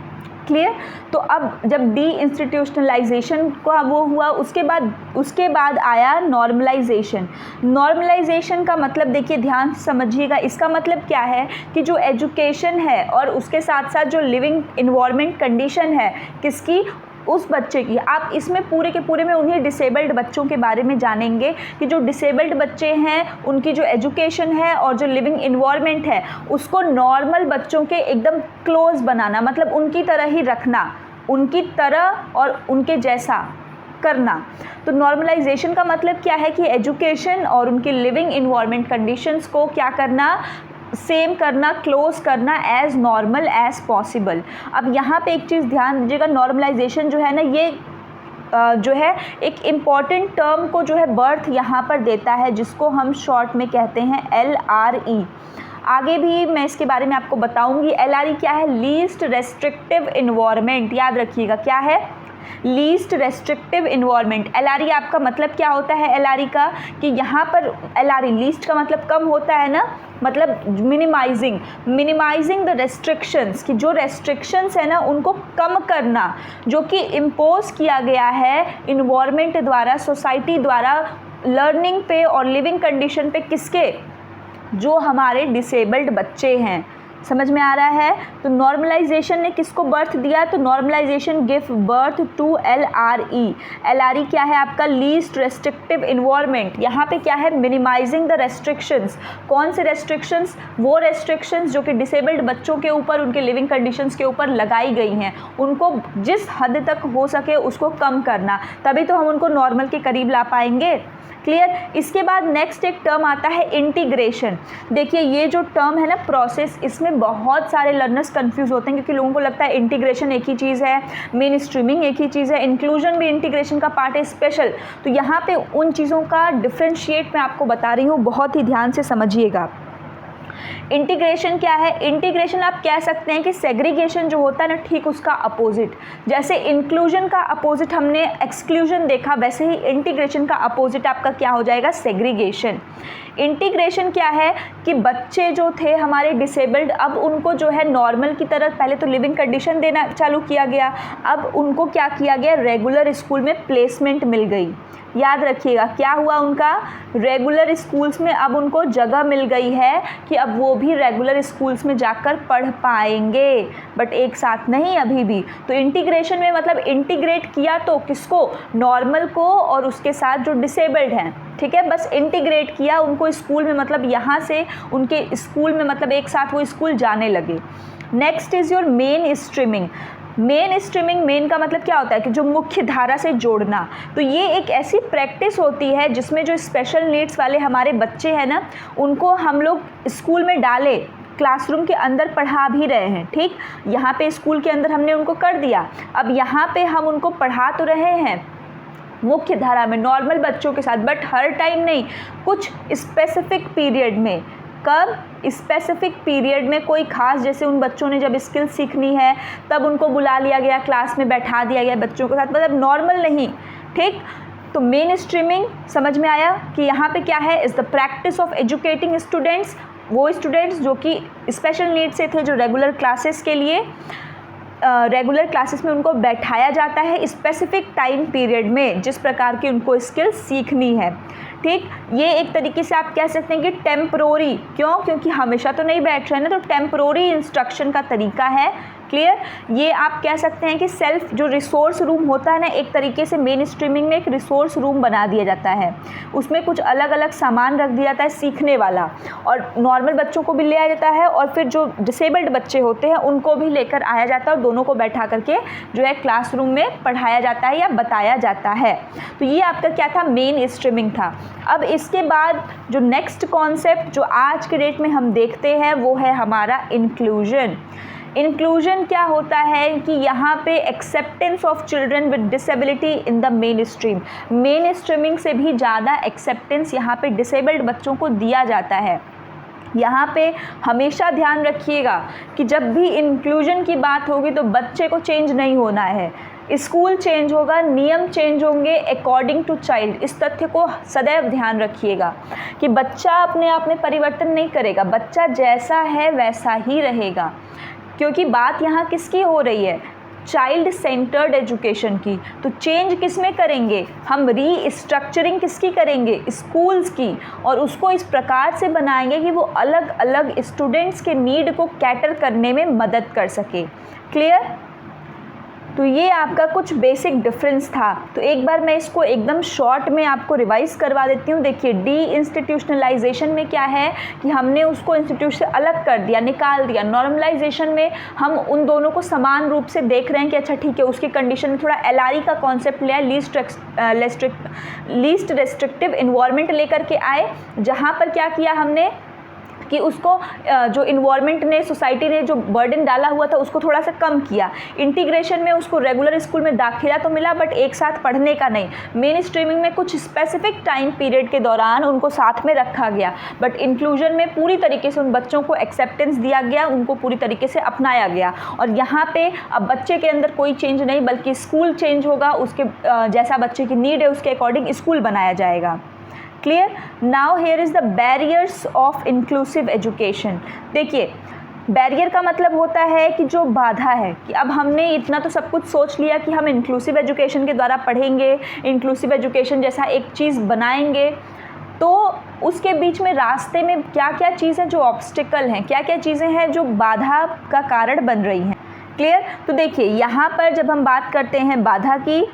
क्लियर। तो अब जब डी इंस्टीट्यूशनलाइजेशन का वो हुआ, उसके बाद आया नॉर्मलाइजेशन। नॉर्मलाइजेशन का मतलब देखिए, ध्यान से समझिएगा, इसका मतलब क्या है कि जो एजुकेशन है और उसके साथ साथ जो लिविंग इन्वायरमेंट कंडीशन है किसकी, उस बच्चे की। आप इसमें पूरे के पूरे में उन्हीं डिसेबल्ड बच्चों के बारे में जानेंगे कि जो डिसेबल्ड बच्चे हैं उनकी जो एजुकेशन है और जो लिविंग इन्वायरमेंट है उसको नॉर्मल बच्चों के एकदम क्लोज बनाना, मतलब उनकी तरह ही रखना, उनकी तरह और उनके जैसा करना। तो नॉर्मलाइजेशन का मतलब क्या है कि एजुकेशन और उनकी लिविंग इन्वायरमेंट कंडीशंस को क्या करना, सेम करना, क्लोज करना, एज नॉर्मल एज पॉसिबल। अब यहाँ पे एक चीज़ ध्यान दीजिएगा, नॉर्मलाइजेशन जो है ना, ये जो है एक इम्पॉर्टेंट टर्म को जो है बर्थ यहाँ पर देता है, जिसको हम शॉर्ट में कहते हैं LRE। आगे भी मैं इसके बारे में आपको बताऊंगी। LRE क्या है, लीस्ट रेस्ट्रिक्टिव इन्वायरमेंट। याद रखिएगा क्या है, लीस्ट रेस्ट्रिक्टिव इन्वायरमेंट। LRE आपका मतलब क्या होता है, LRE का कि यहाँ पर LRE लीस्ट का मतलब कम होता है ना, मतलब मिनिमाइजिंग द रेस्ट्रिक्शंस, कि जो रेस्ट्रिक्शंस है ना उनको कम करना, जो कि इम्पोज किया गया है इन्वायरमेंट द्वारा, सोसाइटी द्वारा, लर्निंग पे और लिविंग कंडीशन पे, किसके, जो हमारे डिसेबल्ड बच्चे हैं। समझ में आ रहा है। तो नॉर्मलाइजेशन ने किसको बर्थ दिया, तो normalization give birth to LRE। LRE क्या है आपका, लीस्ट रेस्ट्रिक्टिव इन्वायरमेंट। यहाँ पे क्या है, मिनिमाइजिंग द रेस्ट्रिक्शंस। कौन से रेस्ट्रिक्शंस, वो रेस्ट्रिक्शंस जो कि डिसेबल्ड बच्चों के ऊपर, उनके लिविंग कंडीशंस के ऊपर लगाई गई हैं, उनको जिस हद तक हो सके उसको कम करना, तभी तो हम उनको नॉर्मल के करीब ला पाएंगे। क्लियर। इसके बाद नेक्स्ट एक टर्म आता है इंटीग्रेशन। देखिए ये जो टर्म है ना, प्रोसेस, इसमें बहुत सारे लर्नर्स कंफ्यूज होते हैं, क्योंकि लोगों को लगता है इंटीग्रेशन एक ही चीज़ है, मेन स्ट्रीमिंग एक ही चीज़ है, इंक्लूजन भी इंटीग्रेशन का पार्ट है स्पेशल। तो यहाँ पे उन चीज़ों का डिफ्रेंशिएट मैं आपको बता रही हूँ, बहुत ही ध्यान से समझिएगा। इंटीग्रेशन क्या है, इंटीग्रेशन आप कह सकते हैं कि सेग्रीगेशन जो होता है ना, ठीक उसका अपोजिट। जैसे इंक्लूजन का अपोजिट हमने एक्सक्लूजन देखा, वैसे ही इंटीग्रेशन का अपोजिट आपका क्या हो जाएगा, सेग्रीगेशन। इंटीग्रेशन क्या है कि बच्चे जो थे हमारे डिसेबल्ड, अब उनको जो है नॉर्मल की तरह, पहले तो लिविंग कंडीशन देना चालू किया गया, अब उनको क्या किया गया, रेगुलर स्कूल में प्लेसमेंट मिल गई। याद रखिएगा क्या हुआ, उनका रेगुलर स्कूल्स में अब उनको जगह मिल गई है कि अब वो भी रेगुलर स्कूल्स में जाकर पढ़ पाएंगे, बट एक साथ नहीं अभी भी। तो इंटीग्रेशन में मतलब इंटीग्रेट किया तो किसको, नॉर्मल को और उसके साथ जो डिसेबल्ड हैं, ठीक है, बस इंटीग्रेट किया उनको स्कूल में, मतलब यहाँ से उनके स्कूल में, मतलब एक साथ वो स्कूल जाने लगे। Next is your main streaming. Main streaming, main का मतलब क्या होता है कि जो मुख्य धारा से जोड़ना। तो ये एक ऐसी प्रैक्टिस होती है जिसमें जो स्पेशल नीड्स वाले हमारे बच्चे हैं ना, उनको हम लोग स्कूल में डाले, क्लासरूम के अंदर पढ़ा भी रहे हैं, ठीक, यहाँ पे स्कूल के अंदर हमने उनको कर दिया, अब यहाँ पे हम उनको पढ़ा तो रहे हैं मुख्य धारा में नॉर्मल बच्चों के साथ, बट हर टाइम नहीं, कुछ स्पेसिफिक पीरियड में। कब, स्पेसिफिक पीरियड में, कोई खास, जैसे उन बच्चों ने जब स्किल सीखनी है तब उनको बुला लिया गया, क्लास में बैठा दिया गया बच्चों के साथ, मतलब नॉर्मल नहीं, ठीक। तो मेन स्ट्रीमिंग समझ में आया कि यहाँ पे क्या है, is the practice of educating students, वो स्टूडेंट्स जो कि स्पेशल नीड से थे, जो रेगुलर क्लासेस के लिए, रेगुलर क्लासेस में उनको बैठाया जाता है स्पेसिफिक टाइम पीरियड में, जिस प्रकार की उनको स्किल सीखनी है, ठीक। ये एक तरीके से आप कह सकते हैं कि टेम्परोरी, क्यों, क्योंकि हमेशा तो नहीं बैठ रहे हैं ना, तो टेम्परोरी इंस्ट्रक्शन का तरीका है। क्लियर। ये आप कह सकते हैं कि सेल्फ जो रिसोर्स रूम होता है ना, एक तरीके से मेन स्ट्रीमिंग में एक रिसोर्स रूम बना दिया जाता है, उसमें कुछ अलग अलग सामान रख दिया जाता है सीखने वाला, और नॉर्मल बच्चों को भी ले आया जाता है और फिर जो डिसेबल्ड बच्चे होते हैं उनको भी लेकर आया जाता है, और दोनों को बैठा करके जो है क्लासरूम में पढ़ाया जाता है या बताया जाता है। तो ये आपका क्या था, मेन स्ट्रीमिंग था। अब इसके बाद जो नेक्स्ट कॉन्सेप्ट जो आज के डेट में हम देखते हैं वो है हमारा इंक्लूजन। इंक्लूजन क्या होता है कि यहाँ पे acceptance of children with disability in the main stream, main streaming से भी ज़्यादा एक्सेप्टेंस यहाँ पे डिसेबल्ड बच्चों को दिया जाता है। यहाँ पे हमेशा ध्यान रखिएगा कि जब भी इंक्लूजन की बात होगी तो बच्चे को चेंज नहीं होना है, स्कूल चेंज होगा, नियम चेंज होंगे अकॉर्डिंग टू चाइल्ड। इस तथ्य को सदैव ध्यान रखिएगा कि बच्चा अपने आप में परिवर्तन नहीं करेगा, बच्चा जैसा है वैसा ही रहेगा। क्योंकि बात यहाँ किसकी हो रही है, चाइल्ड सेंटर्ड एजुकेशन की। तो चेंज किस में करेंगे हम, रीस्ट्रक्चरिंग किसकी करेंगे, स्कूल्स की, और उसको इस प्रकार से बनाएंगे कि वो अलग अलग स्टूडेंट्स के नीड को कैटर करने में मदद कर सके। क्लियर। तो ये आपका कुछ बेसिक डिफरेंस था। तो एक बार मैं इसको एकदम शॉर्ट में आपको रिवाइज करवा देती हूँ। देखिए, डी इंस्टीट्यूशनलाइजेशन में क्या है कि हमने उसको इंस्टीट्यूट से अलग कर दिया, निकाल दिया। नॉर्मलाइजेशन में हम उन दोनों को समान रूप से देख रहे हैं कि अच्छा ठीक है, उसकी कंडीशन में थोड़ा LRE का कॉन्सेप्ट लिया, लीस्ट रेस्ट्रिक्टिव इन्वायरमेंट लेकर के आए, जहाँ पर क्या किया हमने कि उसको जो इन्वायरमेंट ने, सोसाइटी ने जो बर्डन डाला हुआ था उसको थोड़ा सा कम किया। इंटीग्रेशन में उसको रेगुलर स्कूल में दाखिला तो मिला बट एक साथ पढ़ने का नहीं। मेन स्ट्रीमिंग में कुछ स्पेसिफिक टाइम पीरियड के दौरान उनको साथ में रखा गया, बट इंक्लूजन में पूरी तरीके से उन बच्चों को एक्सेप्टेंस दिया गया, उनको पूरी तरीके से अपनाया गया। और यहाँ पे अब बच्चे के अंदर कोई चेंज नहीं, बल्कि स्कूल चेंज होगा, उसके जैसा बच्चे की नीड है उसके अकॉर्डिंग स्कूल बनाया जाएगा। Clear. Now here is the barriers of inclusive education. देखिए, बैरियर का मतलब होता है कि जो बाधा है, कि अब हमने इतना तो सब कुछ सोच लिया कि हम इंक्लूसिव एजुकेशन के द्वारा पढ़ेंगे, इंक्लूसिव एजुकेशन जैसा एक चीज़ बनाएंगे, तो उसके बीच में रास्ते में क्या क्या चीज़ें जो ऑब्स्टिकल हैं, क्या क्या चीज़ें हैं जो बाधा का कारण बन रही हैं। क्लियर। तो देखिए, यहाँ पर जब हम बात करते हैं बाधा की,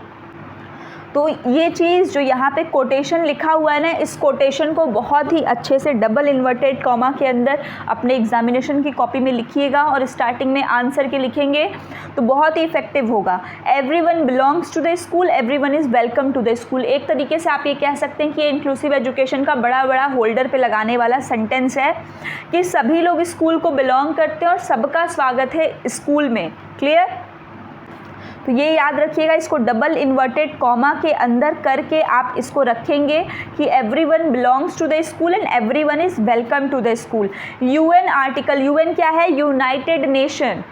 तो ये चीज़ जो यहाँ पे कोटेशन लिखा हुआ है ना, इस कोटेशन को बहुत ही अच्छे से डबल इन्वर्टेड कॉमा के अंदर अपने एग्जामिनेशन की कॉपी में लिखिएगा और स्टार्टिंग में आंसर के लिखेंगे तो बहुत ही इफेक्टिव होगा। Everyone belongs to the school, everyone is welcome to the school. एक तरीके से आप ये कह सकते हैं कि ये इंक्लूसिव एजुकेशन का बड़ा बड़ा होल्डर पे लगाने वाला सेंटेंस है कि सभी लोग स्कूल को बिलोंग करते हैं और सबका स्वागत है स्कूल में। क्लियर। तो ये याद रखिएगा, इसको डबल इन्वर्टेड कॉमा के अंदर करके आप इसको रखेंगे कि everyone belongs to the school and everyone is welcome to the school. UN article, UN क्या है, यूनाइटेड नेशन।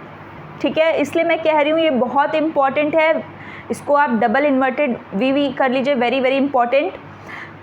ठीक है, इसलिए मैं कह रही हूँ ये बहुत इंपॉर्टेंट है, इसको आप डबल इन्वर्टेड वी कर लीजिए, very very important.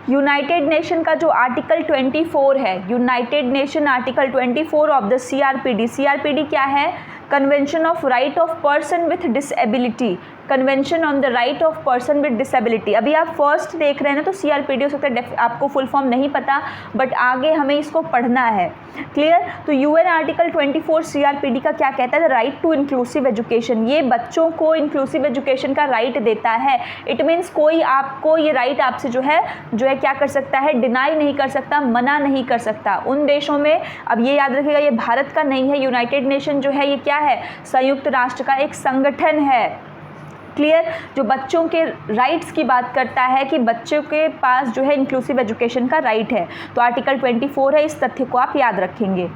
United nation का जो आर्टिकल 24 है, United nation article 24 of the CRPD। CRPD क्या है, convention of right of person with disability, convention on the right of person with disability. अभी आप first देख रहे हैं ना, तो CRPD हो सकता है आपको फुल फॉर्म नहीं पता, बट आगे हमें इसको पढ़ना है। क्लियर। तो UN आर्टिकल 24 CRPD का क्या कहता है, राइट टू इंक्लूसिव एजुकेशन। ये बच्चों को इंक्लूसिव एजुकेशन का राइट देता है। इट मीन्स कोई आपको ये राइट आपसे जो है क्या कर सकता है, डिनाई नहीं कर सकता, मना नहीं कर सकता। उन देशों में, अब ये याद रखिएगा, ये भारत का नहीं है, यूनाइटेड नेशन जो है ये क्या है, संयुक्त राष्ट्र का एक संगठन है। क्लियर। जो बच्चों के राइट्स की बात करता है कि बच्चों के पास जो है इंक्लूसिव एजुकेशन का राइट है, तो आर्टिकल 24 है, इस तथ्य को आप याद रखेंगे।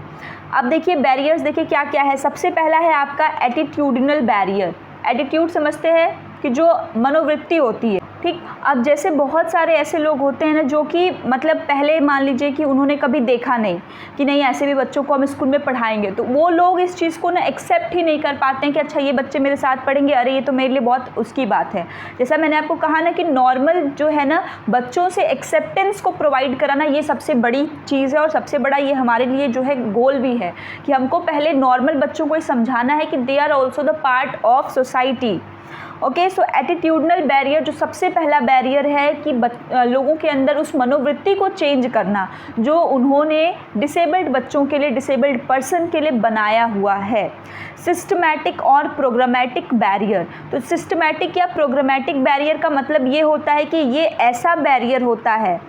अब देखिए बैरियर्स, देखिए क्या क्या है। सबसे पहला है आपका एटीट्यूडिनल बैरियर। एटीट्यूड समझते हैं कि जो मनोवृत्ति होती है, ठीक। अब जैसे बहुत सारे ऐसे लोग होते हैं ना जो कि मतलब पहले मान लीजिए कि उन्होंने कभी देखा नहीं कि नहीं ऐसे भी बच्चों को हम स्कूल में पढ़ाएंगे, तो वो लोग इस चीज़ को ना एक्सेप्ट ही नहीं कर पाते हैं कि अच्छा ये बच्चे मेरे साथ पढ़ेंगे, अरे ये तो मेरे लिए बहुत उसकी बात है। जैसा मैंने आपको कहा ना कि नॉर्मल जो है ना बच्चों से एक्सेप्टेंस को प्रोवाइड कराना, ये सबसे बड़ी चीज़ है और सबसे बड़ा ये हमारे लिए जो है गोल भी है कि हमको पहले नॉर्मल बच्चों को ये समझाना है कि they are also the part of society. Okay, so attitudinal barrier जो सबसे पहला बैरियर है कि लोगों के अंदर उस मनोवृत्ति को चेंज करना जो उन्होंने डिसेबल्ड बच्चों के लिए, डिसेबल्ड पर्सन के लिए बनाया हुआ है। सिस्टमैटिक और प्रोग्रामेटिक बैरियर। तो सिस्टमैटिक या प्रोग्रामेटिक बैरियर का मतलब ये होता है कि ये ऐसा बैरियर होता है,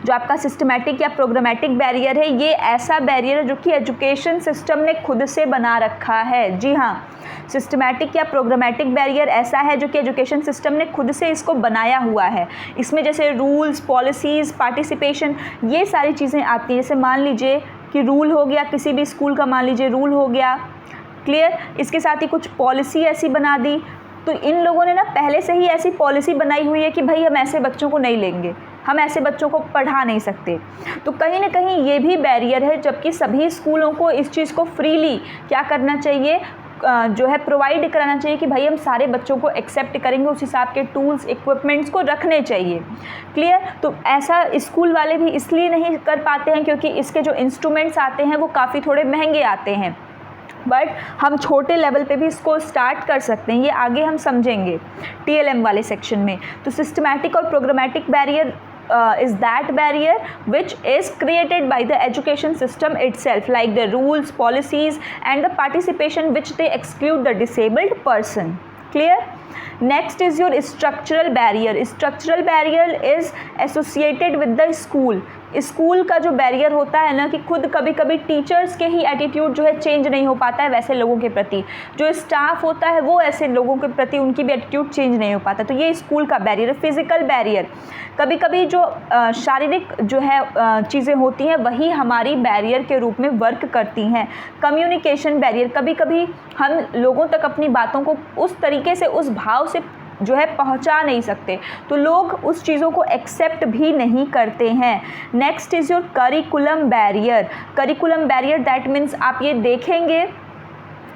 जो आपका सिस्टमैटिक या प्रोग्रामेटिक बैरियर है, ये ऐसा बैरियर है जो कि एजुकेशन सिस्टम ने खुद से बना रखा है। जी हाँ, सिस्टमैटिक या प्रोग्रामेटिक बैरियर ऐसा है जो कि एजुकेशन सिस्टम ने खुद से इसको बनाया हुआ है। इसमें जैसे रूल्स, पॉलिसीज़, पार्टिसिपेशन, ये सारी चीज़ें आती हैं। जैसे मान लीजिए कि रूल हो गया किसी भी स्कूल का, मान लीजिए रूल हो गया, क्लियर। इसके साथ ही कुछ पॉलिसी ऐसी बना दी, तो इन लोगों ने ना पहले से ही ऐसी पॉलिसी बनाई हुई है कि भाई हम ऐसे बच्चों को नहीं लेंगे, हम ऐसे बच्चों को पढ़ा नहीं सकते। तो कहीं ना कहीं ये भी बैरियर है, जबकि सभी स्कूलों को इस चीज़ को फ्रीली क्या करना चाहिए, जो है प्रोवाइड कराना चाहिए कि भाई हम सारे बच्चों को एक्सेप्ट करेंगे, उस हिसाब के टूल्स इक्विपमेंट्स को रखने चाहिए। क्लियर। तो ऐसा स्कूल वाले भी इसलिए नहीं कर पाते हैं क्योंकि इसके जो इंस्ट्रूमेंट्स आते हैं वो काफ़ी थोड़े महंगे आते हैं, बट हम छोटे लेवल पे भी इसको स्टार्ट कर सकते हैं, ये आगे हम समझेंगे TLM वाले सेक्शन में। तो सिस्टमैटिक और programmatic barrier is that barrier which is created by the education system itself, like the rules, policies and the participation which they exclude the disabled person. Clear? Next is your structural barrier. Structural barrier is associated with the school. School का जो barrier होता है ना कि खुद कभी कभी teachers के ही एटीट्यूड जो है चेंज नहीं हो पाता है वैसे लोगों के प्रति, जो स्टाफ होता है वो ऐसे लोगों के प्रति उनकी भी एटीट्यूड चेंज नहीं हो पाता, तो ये स्कूल का बैरियर। फिजिकल बैरियर, कभी कभी जो शारीरिक जो है चीज़ें होती हैं वही हमारी बैरियर के रूप में वर्क करती हैं। कम्युनिकेशन बैरियर, कभी कभी हम लोगों तक अपनी बातों को उस तरीके से, उस भाव से जो है पहुंचा नहीं सकते, तो लोग उस चीज़ों को एक्सेप्ट भी नहीं करते हैं। Next is your curriculum barrier. Curriculum barrier that means आप ये देखेंगे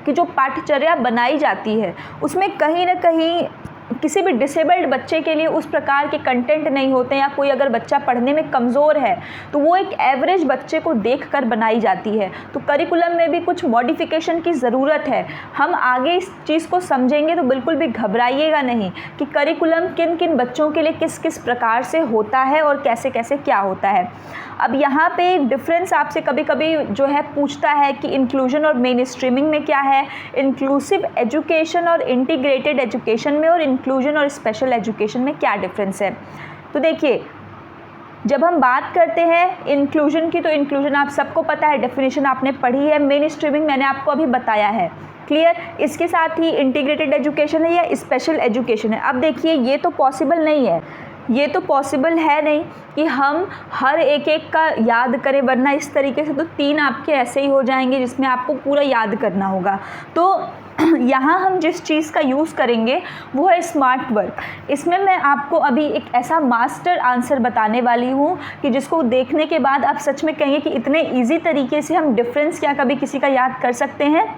कि जो पाठ्यचर्या बनाई जाती है उसमें कहीं ना कहीं किसी भी डिसेबल्ड बच्चे के लिए उस प्रकार के कंटेंट नहीं होते, या कोई अगर बच्चा पढ़ने में कमज़ोर है तो वो एक एवरेज बच्चे को देखकर बनाई जाती है। तो करिकुलम में भी कुछ मॉडिफिकेशन की ज़रूरत है। हम आगे इस चीज़ को समझेंगे, तो बिल्कुल भी घबराइएगा नहीं कि करिकुलम किन किन बच्चों के लिए किस किस प्रकार से होता है और कैसे कैसे क्या होता है। अब यहाँ पे डिफरेंस आपसे कभी कभी जो है पूछता है कि इंक्लूजन और मेन स्ट्रीमिंग में क्या है, इंक्लूसिव एजुकेशन और इंटीग्रेटेड एजुकेशन में, और इंक्लूजन और स्पेशल एजुकेशन में क्या डिफरेंस है। तो देखिए, जब हम बात करते हैं इंक्लूजन की, तो इंक्लूजन आप सबको पता है, डेफिनेशन आपने पढ़ी है। मेन स्ट्रीमिंग मैंने आपको अभी बताया है। क्लियर। इसके साथ ही इंटीग्रेटेड एजुकेशन है या स्पेशल एजुकेशन है। अब देखिए, ये तो पॉसिबल नहीं है, ये तो पॉसिबल है नहीं कि हम हर एक का याद करें, वरना इस तरीके से तो 3 आपके ऐसे ही हो जाएंगे जिसमें आपको पूरा याद करना होगा। तो यहाँ हम जिस चीज़ का यूज़ करेंगे वो है स्मार्ट वर्क। इसमें मैं आपको अभी एक ऐसा मास्टर आंसर बताने वाली हूँ कि जिसको देखने के बाद आप सच में कहेंगे कि इतने ईजी तरीके से हम डिफरेंस क्या कभी किसी का याद कर सकते हैं।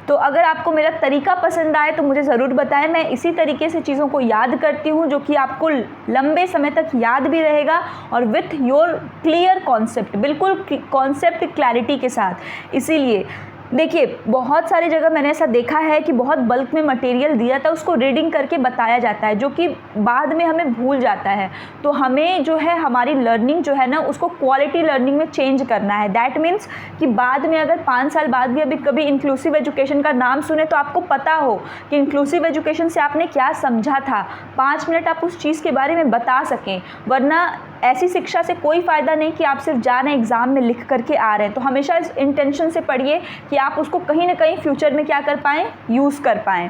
तो अगर आपको मेरा तरीका पसंद आए तो मुझे ज़रूर बताएं। मैं इसी तरीके से चीज़ों को याद करती हूँ जो कि आपको लंबे समय तक याद भी रहेगा, और विथ योर क्लियर कॉन्सेप्ट, बिल्कुल कॉन्सेप्ट क्लैरिटी के साथ। इसीलिए देखिए, बहुत सारी जगह मैंने ऐसा देखा है कि बहुत बल्क में मटेरियल दिया था, उसको रीडिंग करके बताया जाता है, जो कि बाद में हमें भूल जाता है। तो हमें जो है हमारी लर्निंग जो है ना, उसको क्वालिटी लर्निंग में चेंज करना है। दैट मीन्स कि बाद में अगर 5 साल बाद भी अभी कभी इंक्लूसिव एजुकेशन का नाम सुने तो आपको पता हो कि इंक्लूसिव एजुकेशन से आपने क्या समझा था, 5 मिनट आप उस चीज़ के बारे में बता सकें। वरना ऐसी शिक्षा से कोई फ़ायदा नहीं कि आप सिर्फ जा रहे हैं एग्ज़ाम में लिख करके आ रहे हैं। तो हमेशा इस इंटेंशन से पढ़िए कि आप उसको कहीं ना कहीं फ्यूचर में क्या कर पाएँ, यूज़ कर पाएँ।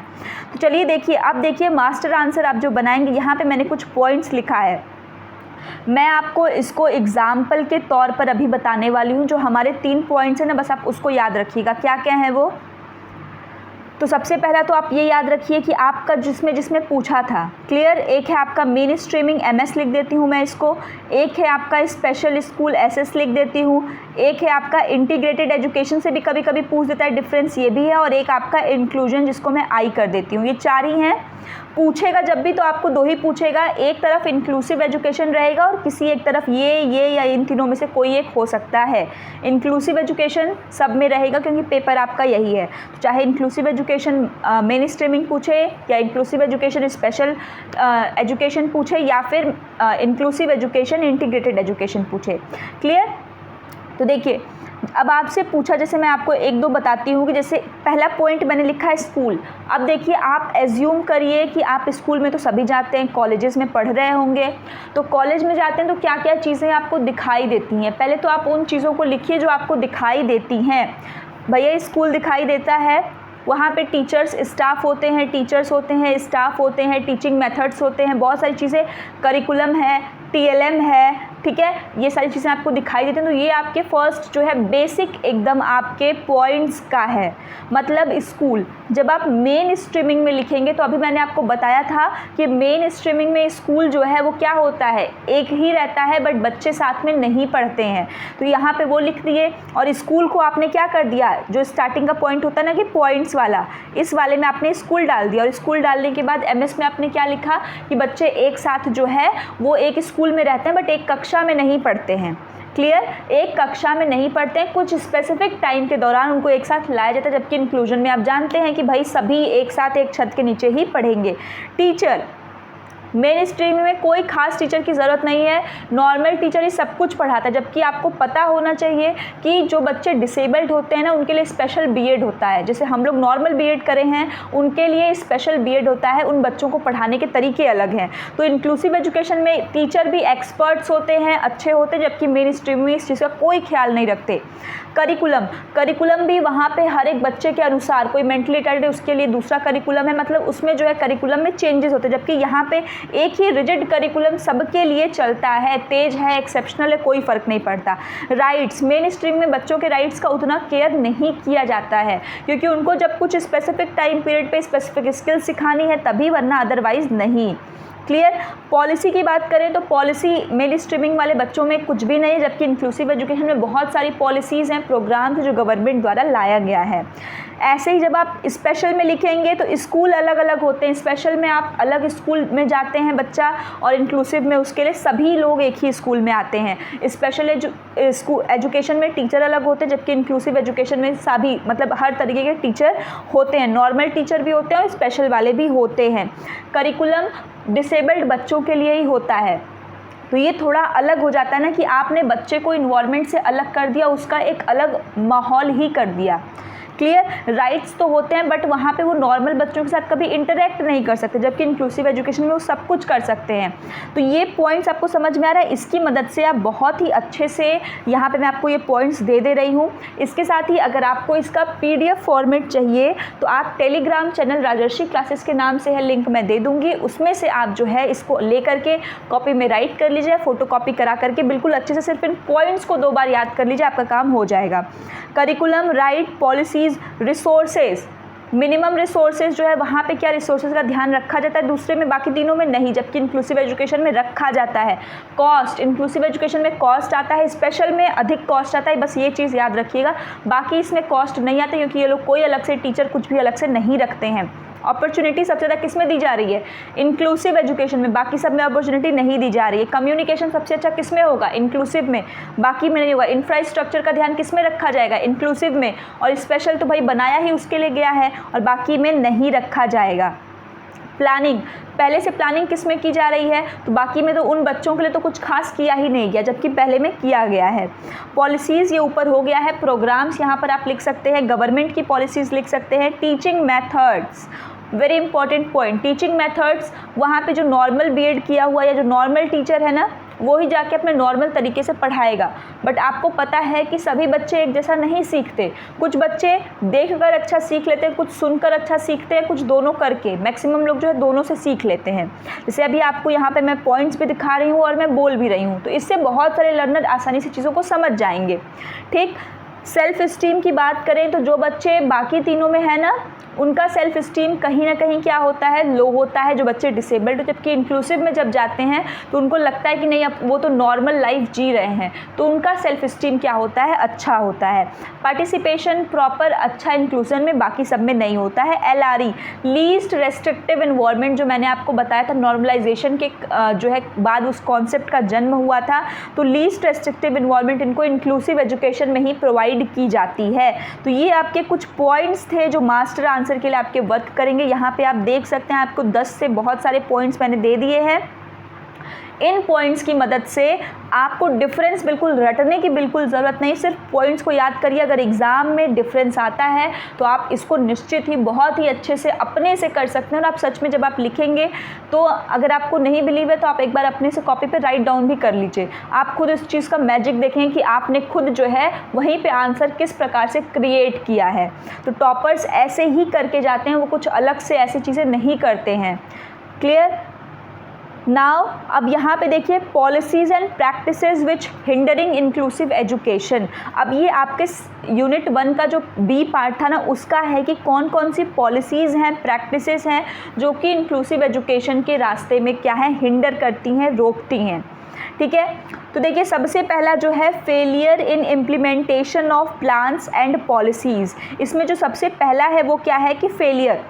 तो चलिए देखिए, अब देखिए मास्टर आंसर आप जो बनाएंगे, यहाँ पे मैंने कुछ पॉइंट्स लिखा है, मैं आपको इसको एग्ज़ाम्पल के तौर पर अभी बताने वाली हूँ। जो हमारे 3 पॉइंट्स हैं ना, बस आप उसको याद रखिएगा क्या क्या है वो। तो सबसे पहला तो आप ये याद रखिए कि आपका जिसमें पूछा था, क्लियर। एक है आपका मेन स्ट्रीमिंग MS लिख देती हूँ मैं इसको, एक है आपका स्पेशल स्कूल SS लिख देती हूँ, एक है आपका इंटीग्रेटेड एजुकेशन से भी कभी कभी पूछ देता है डिफरेंस, ये भी है, और एक आपका इंक्लूजन जिसको मैं I कर देती हूँ। ये 4 ही हैं। पूछेगा जब भी तो आपको 2 ही पूछेगा, एक तरफ इंक्लूसिव एजुकेशन रहेगा और किसी एक तरफ ये या इन तीनों में से कोई एक हो सकता है। इंक्लूसिव एजुकेशन सब में रहेगा क्योंकि पेपर आपका यही है। तो चाहे इंक्लूसिव एजुकेशन मेन स्ट्रीमिंग पूछे, या इंक्लूसिव एजुकेशन स्पेशल एजुकेशन पूछे, या फिर इंक्लूसिव एजुकेशन इंटीग्रेटेड एजुकेशन पूछे। क्लियर। तो देखिए, अब आपसे पूछा, जैसे मैं आपको 1-2 बताती हूँ कि जैसे पहला पॉइंट मैंने लिखा है स्कूल। अब देखिए, आप एज्यूम करिए कि आप स्कूल में तो सभी जाते हैं, कॉलेजेस में पढ़ रहे होंगे। तो कॉलेज में जाते हैं तो क्या क्या चीज़ें आपको दिखाई देती हैं, पहले तो आप उन चीज़ों को लिखिए जो आपको दिखाई देती हैं। भैया स्कूल दिखाई देता है, वहाँ पे टीचर्स स्टाफ होते हैं, टीचर्स होते हैं, स्टाफ होते हैं, टीचिंग मेथड्स होते हैं, बहुत सारी चीज़ें, करिकुलम है, TLM है, ठीक है, ये सारी चीज़ें आपको दिखाई देती हैं। तो ये आपके फर्स्ट जो है बेसिक एकदम आपके पॉइंट्स का है। मतलब स्कूल जब आप मेन स्ट्रीमिंग में लिखेंगे, तो अभी मैंने आपको बताया था कि मेन स्ट्रीमिंग में स्कूल जो है वो क्या होता है, एक ही रहता है, बट बच्चे साथ में नहीं पढ़ते हैं। तो यहाँ पे वो लिख दिए, और स्कूल को आपने क्या कर दिया, जो स्टार्टिंग का पॉइंट होता है ना कि पॉइंट्स वाला, इस वाले में आपने स्कूल डाल दिया। और स्कूल डालने के बाद एमएस में आपने क्या लिखा कि बच्चे एक साथ जो है वो एक स्कूल में रहते हैं, बट एक कक्षा में नहीं पढ़ते हैं। क्लियर, एक कक्षा में नहीं पढ़ते हैं, कुछ स्पेसिफिक टाइम के दौरान उनको एक साथ लाया जाता है। जबकि इंक्लूजन में आप जानते हैं कि भाई सभी एक साथ एक छत के नीचे ही पढ़ेंगे। टीचर, मेन स्ट्रीम में कोई खास टीचर की ज़रूरत नहीं है, नॉर्मल टीचर ही सब कुछ पढ़ाता है। जबकि आपको पता होना चाहिए कि जो बच्चे डिसेबल्ड होते हैं ना, उनके लिए स्पेशल बीएड होता है। जैसे हम लोग नॉर्मल बीएड करे हैं, उनके लिए स्पेशल बीएड होता है, उन बच्चों को पढ़ाने के तरीके अलग हैं। तो इंक्लूसिव एजुकेशन में टीचर भी एक्सपर्ट्स होते हैं, अच्छे होते हैं, जबकि मेन स्ट्रीम में इस चीज़ का कोई ख्याल नहीं रखते। करिकुलम भी वहाँ पे हर एक बच्चे के अनुसार, कोई मेंटली रिटार्डेड है उसके लिए दूसरा करिकुलम है, मतलब उसमें जो है करिकुलम में चेंजेस होते हैं। जबकि यहाँ पे एक ही रिजिड करिकुलम सबके लिए चलता है, तेज है, एक्सेप्शनल है, कोई फ़र्क नहीं पड़ता। राइट्स, मेन स्ट्रीम में बच्चों के राइट्स का उतना केयर नहीं किया जाता है, क्योंकि उनको जब कुछ स्पेसिफिक टाइम पीरियड पे स्पेसिफिक स्किल सिखानी है तभी, वरना अदरवाइज़ नहीं। क्लियर। पॉलिसी की बात करें तो पॉलिसी मेन स्ट्रीमिंग वाले बच्चों में कुछ भी नहीं है, जबकि इंक्लूसिव एजुकेशन में बहुत सारी पॉलिसीज़ हैं, प्रोग्राम्स जो गवर्नमेंट द्वारा लाया गया है। ऐसे ही जब आप स्पेशल में लिखेंगे तो स्कूल अलग अलग होते हैं। स्पेशल में आप अलग स्कूल में जाते हैं बच्चा, और इंक्लूसिव में उसके लिए सभी लोग एक ही स्कूल में आते हैं। स्पेशल एजुकेशन में टीचर अलग होते हैं, जबकि इंक्लूसिव एजुकेशन में सभी, मतलब हर तरीके के टीचर होते हैं, नॉर्मल टीचर भी होते हैं और स्पेशल वाले भी होते हैं। करिकुलम डिसेबल्ड बच्चों के लिए ही होता है। तो ये थोड़ा अलग हो जाता है ना कि आपने बच्चे को इन्वायरमेंट से अलग कर दिया, उसका एक अलग माहौल ही कर दिया। क्लियर। राइट्स तो होते हैं, बट वहाँ पे वो नॉर्मल बच्चों के साथ कभी इंटरेक्ट नहीं कर सकते, जबकि इंक्लूसिव एजुकेशन में वो सब कुछ कर सकते हैं। तो ये पॉइंट्स आपको समझ में आ रहा है, इसकी मदद से आप बहुत ही अच्छे से, यहाँ पे मैं आपको ये पॉइंट्स दे रही हूँ। इसके साथ ही अगर आपको इसका PDF फॉर्मेट चाहिए तो आप टेलीग्राम चैनल राजर्षि क्लासेस के नाम से है, लिंक मैं दे दूँगी, उसमें से आप जो है इसको ले करके कॉपी में राइट कर लीजिए, फ़ोटो कॉपी करा करके बिल्कुल अच्छे से सिर्फ इन पॉइंट्स को 2 बार याद कर लीजिए, आपका काम हो जाएगा। Curriculum, right, policies, resources, minimum resources जो है वहाँ पे क्या रिसोर्सेज का ध्यान रखा जाता है, दूसरे में बाकी तीनों में नहीं, जबकि इंक्लूसिव एजुकेशन में रखा जाता है। कॉस्ट, इंक्लूसिव एजुकेशन में कॉस्ट आता है, स्पेशल में अधिक कॉस्ट आता है, बस ये चीज़ याद रखिएगा। बाकी इसमें कॉस्ट नहीं आता, क्योंकि ये लोग कोई अलग से टीचर कुछ भी अलग से नहीं रखते हैं। अपॉर्चुनिटी सबसे ज़्यादा किस में दी जा रही है, इंक्लूसिव एजुकेशन में, बाकी सब में अपॉर्चुनिटी नहीं दी जा रही है। कम्युनिकेशन सबसे अच्छा किस में होगा, इंक्लूसिव में, बाकी में नहीं होगा। इंफ्रास्ट्रक्चर का ध्यान किस में रखा जाएगा, इंक्लूसिव में, और स्पेशल तो भाई बनाया ही उसके लिए गया है, और बाकी में नहीं रखा जाएगा। प्लानिंग, पहले से प्लानिंग किस में की जा रही है, तो बाकी में तो उन बच्चों के लिए तो कुछ खास किया ही नहीं गया, जबकि पहले में किया गया है। पॉलिसीज़ ये ऊपर हो गया है, प्रोग्राम्स यहाँ पर आप लिख सकते हैं, गवर्नमेंट की पॉलिसीज़ लिख सकते हैं। Teaching methods, very important point, teaching methods, वहाँ पे जो नॉर्मल बीएड किया हुआ या जो नॉर्मल टीचर है ना, वो ही जाके अपने नॉर्मल तरीके से पढ़ाएगा। बट आपको पता है कि सभी बच्चे एक जैसा नहीं सीखते, कुछ बच्चे देखकर अच्छा सीख लेते हैं, कुछ सुनकर अच्छा सीखते हैं, कुछ दोनों करके, मैक्सिमम लोग जो है दोनों से सीख लेते हैं। जैसे अभी आपको यहाँ पे मैं पॉइंट्स भी दिखा रही हूँ और मैं बोल भी रही हूँ, तो इससे बहुत सारे लर्नर आसानी से चीज़ों को समझ जाएंगे। ठीक। सेल्फ इस्टीम की बात करें तो जो बच्चे बाकी तीनों में है ना, उनका सेल्फ इस्टीम कहीं ना कहीं क्या होता है, लो होता है, जो बच्चे डिसेबल्ड, जबकि इंक्लूसिव में जब जाते हैं तो उनको लगता है कि नहीं, अब वो तो नॉर्मल लाइफ जी रहे हैं, तो उनका सेल्फ इस्टीम क्या होता है, अच्छा होता है। पार्टिसिपेशन प्रॉपर अच्छा इंक्लूजन में, बाकी सब में नहीं होता है। LRE, लीस्ट रेस्ट्रिक्टिव एनवायरनमेंट, जो मैंने आपको बताया था नॉर्मलाइजेशन के जो है बाद उस कॉन्सेप्ट का जन्म हुआ था, तो लीस्ट रेस्ट्रिक्टिव एनवायरनमेंट इनको इंक्लूसिव एजुकेशन में ही प्रोवाइड की जाती है। तो ये आपके कुछ पॉइंट्स थे जो मास्टर आंसर के लिए आपके वर्क करेंगे। यहाँ पे आप देख सकते हैं, आपको 10 से बहुत सारे पॉइंट्स मैंने दे दिए हैं। इन पॉइंट्स की मदद से आपको डिफरेंस बिल्कुल रटने की बिल्कुल ज़रूरत नहीं, सिर्फ पॉइंट्स को याद करिए। अगर एग्ज़ाम में डिफरेंस आता है तो आप इसको निश्चित ही बहुत ही अच्छे से अपने से कर सकते हैं। और आप सच में जब आप लिखेंगे तो अगर आपको नहीं बिलीव है तो आप एक बार अपने से कॉपी पे राइट डाउन भी कर लीजिए, आप खुद इस चीज़ का मैजिक देखें कि आपने खुद जो है वहीं पे आंसर किस प्रकार से क्रिएट किया है। तो टॉपर्स ऐसे ही करके जाते हैं, वो कुछ अलग से ऐसी चीज़ें नहीं करते हैं। क्लियर। नाउ अब यहाँ पे देखिए policies and practices which hindering inclusive education. अब ये आपके यूनिट 1 का जो बी पार्ट था ना, उसका है कि कौन कौन सी पॉलिसीज़ हैं, प्रैक्टिसेस हैं जो कि इंक्लूसिव एजुकेशन के रास्ते में क्या है, हिंडर करती हैं, रोकती हैं। ठीक है, तो देखिए सबसे पहला जो है failure in implementation of plans and policies. इसमें जो सबसे पहला है वो क्या है कि फेलियर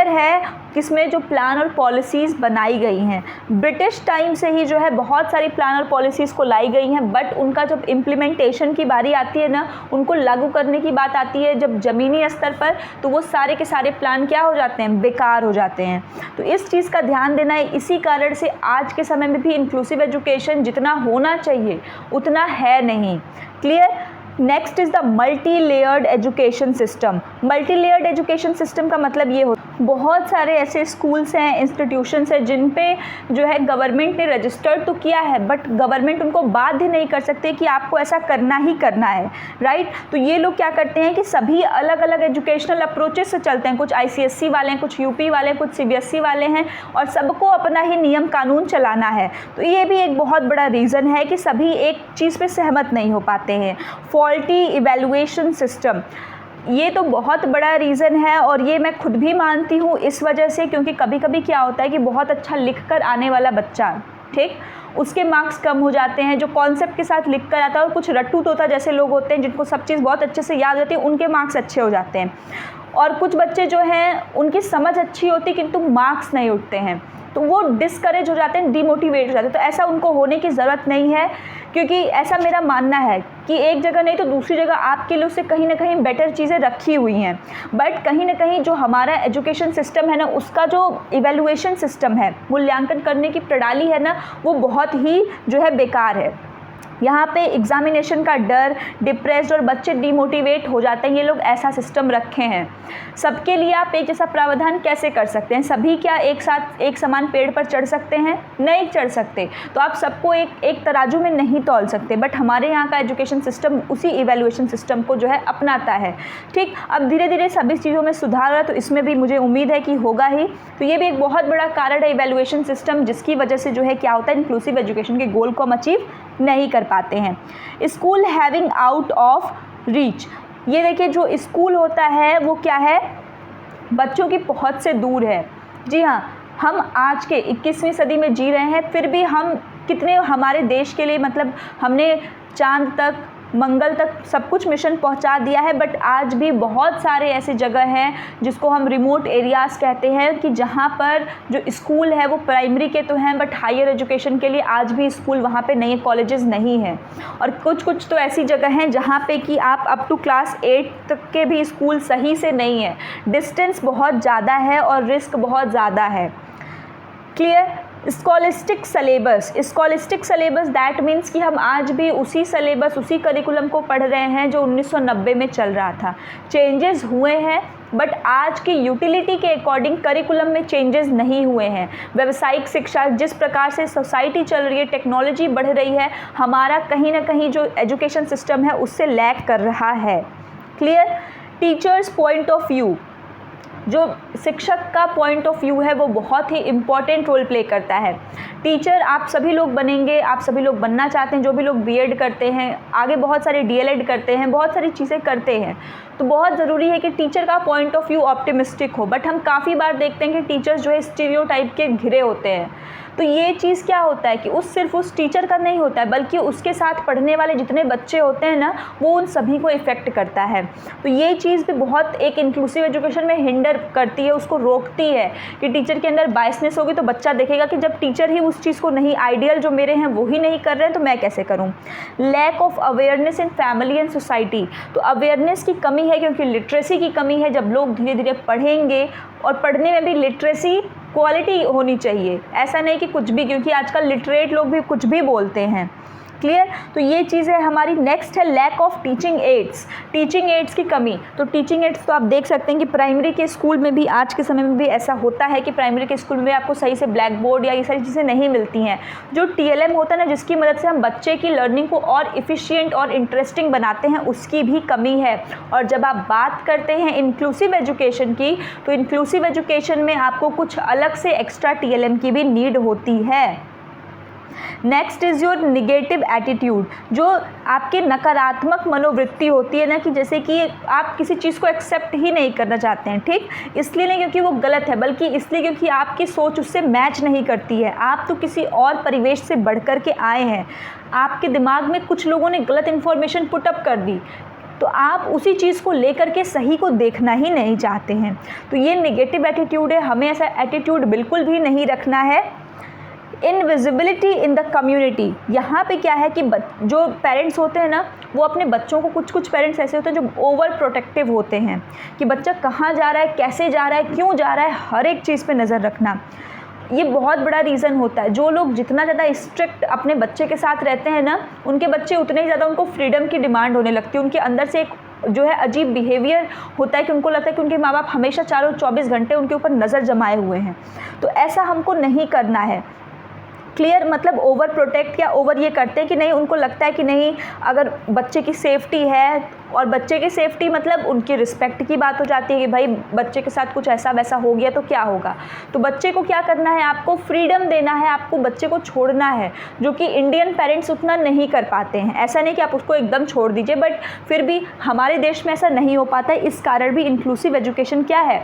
है किसमें, जो प्लान और पॉलिसीज़ बनाई गई हैं। ब्रिटिश टाइम से ही जो है बहुत सारी प्लान और पॉलिसीज़ को लाई गई हैं, बट उनका जब इम्प्लीमेंटेशन की बारी आती है ना, उनको लागू करने की बात आती है जब ज़मीनी स्तर पर, तो वो सारे के सारे प्लान क्या हो जाते हैं, बेकार हो जाते हैं। तो इस चीज़ का ध्यान देना है। इसी कारण से आज के समय में भी इंक्लूसिव एजुकेशन जितना होना चाहिए उतना है नहीं। Clear. Next is the multi layered education system. Multi layered education system का मतलब ये हो, बहुत सारे ऐसे स्कूल्स हैं, इंस्टीट्यूशंस हैं जिन पे जो है गवर्नमेंट ने रजिस्टर्ड तो किया है, बट गवर्नमेंट उनको बाध्य नहीं कर सकते कि आपको ऐसा करना ही करना है, राइट। तो ये लोग क्या करते हैं कि सभी अलग अलग एजुकेशनल अप्रोचेस से चलते हैं। कुछ ICSE वाले हैं, कुछ UP वाले हैं, कुछ CBSE वाले हैं, और सबको अपना ही नियम कानून चलाना है। तो ये भी एक बहुत बड़ा रीज़न है कि सभी एक चीज़ पे सहमत नहीं हो पाते हैं। फॉल्टी इवैल्यूएशन सिस्टम, ये तो बहुत बड़ा रीज़न है, और ये मैं खुद भी मानती हूँ इस वजह से, क्योंकि कभी कभी क्या होता है कि बहुत अच्छा लिख कर आने वाला बच्चा, ठीक, उसके मार्क्स कम हो जाते हैं। जो कॉन्सेप्ट के साथ लिख कर आता है, और कुछ रट्टू तोता जैसे लोग होते हैं जिनको सब चीज़ बहुत अच्छे से याद होती है, उनके मार्क्स अच्छे हो जाते हैं। और कुछ बच्चे जो हैं उनकी समझ अच्छी होती किंतु मार्क्स नहीं उठते हैं, तो वो डिस्करेज हो जाते हैं, डिमोटिवेट हो जाते हैं। तो ऐसा उनको होने की ज़रूरत नहीं है, क्योंकि ऐसा मेरा मानना है कि एक जगह नहीं तो दूसरी जगह आपके लिए उससे कहीं ना कहीं बेटर चीज़ें रखी हुई हैं। बट कहीं ना कहीं जो हमारा एजुकेशन सिस्टम है ना, उसका जो इवैल्यूएशन सिस्टम है, मूल्यांकन करने की प्रणाली है ना, वो बहुत ही जो है बेकार है। यहाँ पे एग्जामिनेशन का डर, डिप्रेस्ड और बच्चे डिमोटिवेट हो जाते हैं, ये लोग ऐसा सिस्टम रखे हैं। सबके लिए आप एक जैसा प्रावधान कैसे कर सकते हैं? सभी क्या एक साथ एक समान पेड़ पर चढ़ सकते हैं? नहीं चढ़ सकते। तो आप सबको एक तराजू में नहीं तौल सकते। बट हमारे यहाँ का एजुकेशन सिस्टम उसी इवैल्यूएशन सिस्टम को जो है अपनाता है। ठीक, अब धीरे धीरे सभी चीज़ों में सुधार है, तो इसमें भी मुझे उम्मीद है कि होगा ही। तो ये भी एक बहुत बड़ा कारण है इवैल्यूएशन सिस्टम, जिसकी वजह से जो है क्या होता है, इंक्लूसिव एजुकेशन के गोल को हम अचीव नहीं कर पाते हैं। School having out of reach, ये देखिए जो स्कूल होता है वो क्या है, बच्चों की पहुंच से दूर है। जी हाँ, हम आज के 21वीं सदी में जी रहे हैं, फिर भी हम कितने हमारे देश के लिए, मतलब हमने चांद तक, मंगल तक सब कुछ मिशन पहुंचा दिया है, बट आज भी बहुत सारे ऐसे जगह हैं जिसको हम रिमोट एरियाज़ कहते हैं, कि जहां पर जो स्कूल है वो प्राइमरी के तो हैं, बट हायर एजुकेशन के लिए आज भी स्कूल वहां पे नहीं है, कॉलेजेस नहीं हैं। और कुछ कुछ तो ऐसी जगह हैं जहां पे कि आप अप टू क्लास 8 तक के भी स्कूल सही से नहीं है। डिस्टेंस बहुत ज़्यादा है और रिस्क बहुत ज़्यादा है। Clear. Scholastic syllabus that means कि हम आज भी उसी सिलेबस, उसी करिकुलम को पढ़ रहे हैं जो 1990 में चल रहा था। चेंजेस हुए हैं, बट आज की यूटिलिटी के अकॉर्डिंग करिकुलम में चेंजेस नहीं हुए हैं। व्यावसायिक शिक्षा, जिस प्रकार से सोसाइटी चल रही है, टेक्नोलॉजी बढ़ रही है, हमारा कहीं ना कहीं जो एजुकेशन सिस्टम है उससे लैग कर रहा है। Clear. Teachers point of view, जो शिक्षक का पॉइंट ऑफ व्यू है वो बहुत ही इम्पॉर्टेंट रोल प्ले करता है। टीचर आप सभी लोग बनेंगे, आप सभी लोग बनना चाहते हैं, जो भी लोग बीएड करते हैं, आगे बहुत सारे डीएलएड करते हैं, बहुत सारी चीज़ें करते हैं, तो बहुत ज़रूरी है कि टीचर का पॉइंट ऑफ व्यू ऑप्टिमिस्टिक हो। बट हम काफ़ी बार देखते हैं कि टीचर्स जो है स्टीरियोटाइप के घिरे होते हैं। तो ये चीज़ क्या होता है कि सिर्फ उस टीचर का नहीं होता है, बल्कि उसके साथ पढ़ने वाले जितने बच्चे होते हैं ना, वो उन सभी को इफ़ेक्ट करता है। तो ये चीज़ भी बहुत एक इंक्लूसिव एजुकेशन में हिंडर करती है, उसको रोकती है कि टीचर के अंदर बायसनेस होगी तो बच्चा देखेगा कि जब टीचर ही उस चीज़ को नहीं, आइडियल जो मेरे हैं वो ही नहीं कर रहे हैं, तो मैं कैसे करूँ। Lack of awareness in family and society, तो अवेयरनेस की कमी है, क्योंकि लिटरेसी की कमी है। जब लोग धीरे धीरे पढ़ेंगे, और पढ़ने में भी लिटरेसी क्वालिटी होनी चाहिए, ऐसा नहीं कि कुछ भी, क्योंकि आजकल लिटरेट लोग भी कुछ भी बोलते हैं। क्लियर। तो ये चीज़ है हमारी। नेक्स्ट है lack of teaching aids, teaching aids की कमी। तो टीचिंग एड्स तो आप देख सकते हैं कि प्राइमरी के स्कूल में भी आज के समय में भी ऐसा होता है कि प्राइमरी के स्कूल में आपको सही से ब्लैक बोर्ड या ये सारी चीज़ें नहीं मिलती हैं। जो TLM होता है ना, जिसकी मदद से हम बच्चे की लर्निंग को और इफ़िशियंट और इंटरेस्टिंग बनाते हैं, उसकी भी कमी है। और जब आप बात करते हैं इंक्लूसिव एजुकेशन की, तो इंक्लूसिव एजुकेशन में आपको कुछ अलग से एक्स्ट्रा TLM की भी नीड होती है। Next is your negative attitude, जो आपकी नकारात्मक मनोवृत्ति होती है ना, कि जैसे कि आप किसी चीज़ को एक्सेप्ट ही नहीं करना चाहते हैं। ठीक, इसलिए नहीं क्योंकि वो गलत है, बल्कि इसलिए क्योंकि आपकी सोच उससे मैच नहीं करती है। आप तो किसी और परिवेश से बढ़ कर के आए हैं, आपके दिमाग में कुछ लोगों ने गलत इन्फॉर्मेशन पुटअप कर दी, तो आप उसी चीज़ को लेकर के सही को देखना ही नहीं चाहते हैं। तो ये नेगेटिव एटीट्यूड है, हमें ऐसा एटीट्यूड बिल्कुल भी नहीं रखना है। इनविजिबिलिटी इन द कम्युनिटी, यहाँ पे क्या है कि जो पेरेंट्स होते हैं ना, वो अपने बच्चों को, कुछ पेरेंट्स ऐसे होते हैं जो ओवर प्रोटेक्टिव होते हैं कि बच्चा कहाँ जा रहा है, कैसे जा रहा है, क्यों जा रहा है, हर एक चीज़ पे नज़र रखना। ये बहुत बड़ा रीज़न होता है। जो लोग जितना ज़्यादा स्ट्रिक्ट अपने बच्चे के साथ रहते हैं ना, उनके बच्चे उतने ही ज़्यादा उनको फ्रीडम की डिमांड होने लगती है। उनके अंदर से एक जो है अजीब बिहेवियर होता है कि उनको लगता है कि उनके माँ बाप हमेशा चारों 24 घंटे उनके ऊपर नज़र जमाए हुए हैं। तो ऐसा हमको नहीं करना है। क्लियर, मतलब ओवर प्रोटेक्ट या ओवर ये करते हैं कि नहीं, उनको लगता है कि नहीं, अगर बच्चे की सेफ्टी है, और बच्चे की सेफ्टी मतलब उनकी रिस्पेक्ट की बात हो जाती है कि भाई बच्चे के साथ कुछ ऐसा वैसा हो गया तो क्या होगा। तो बच्चे को क्या करना है, आपको फ्रीडम देना है, आपको बच्चे को छोड़ना है, जो कि इंडियन पेरेंट्स उतना नहीं कर पाते हैं। ऐसा नहीं कि आप उसको एकदम छोड़ दीजिए, बट फिर भी हमारे देश में ऐसा नहीं हो पाता है। इस कारण भी इंक्लूसिव एजुकेशन क्या है,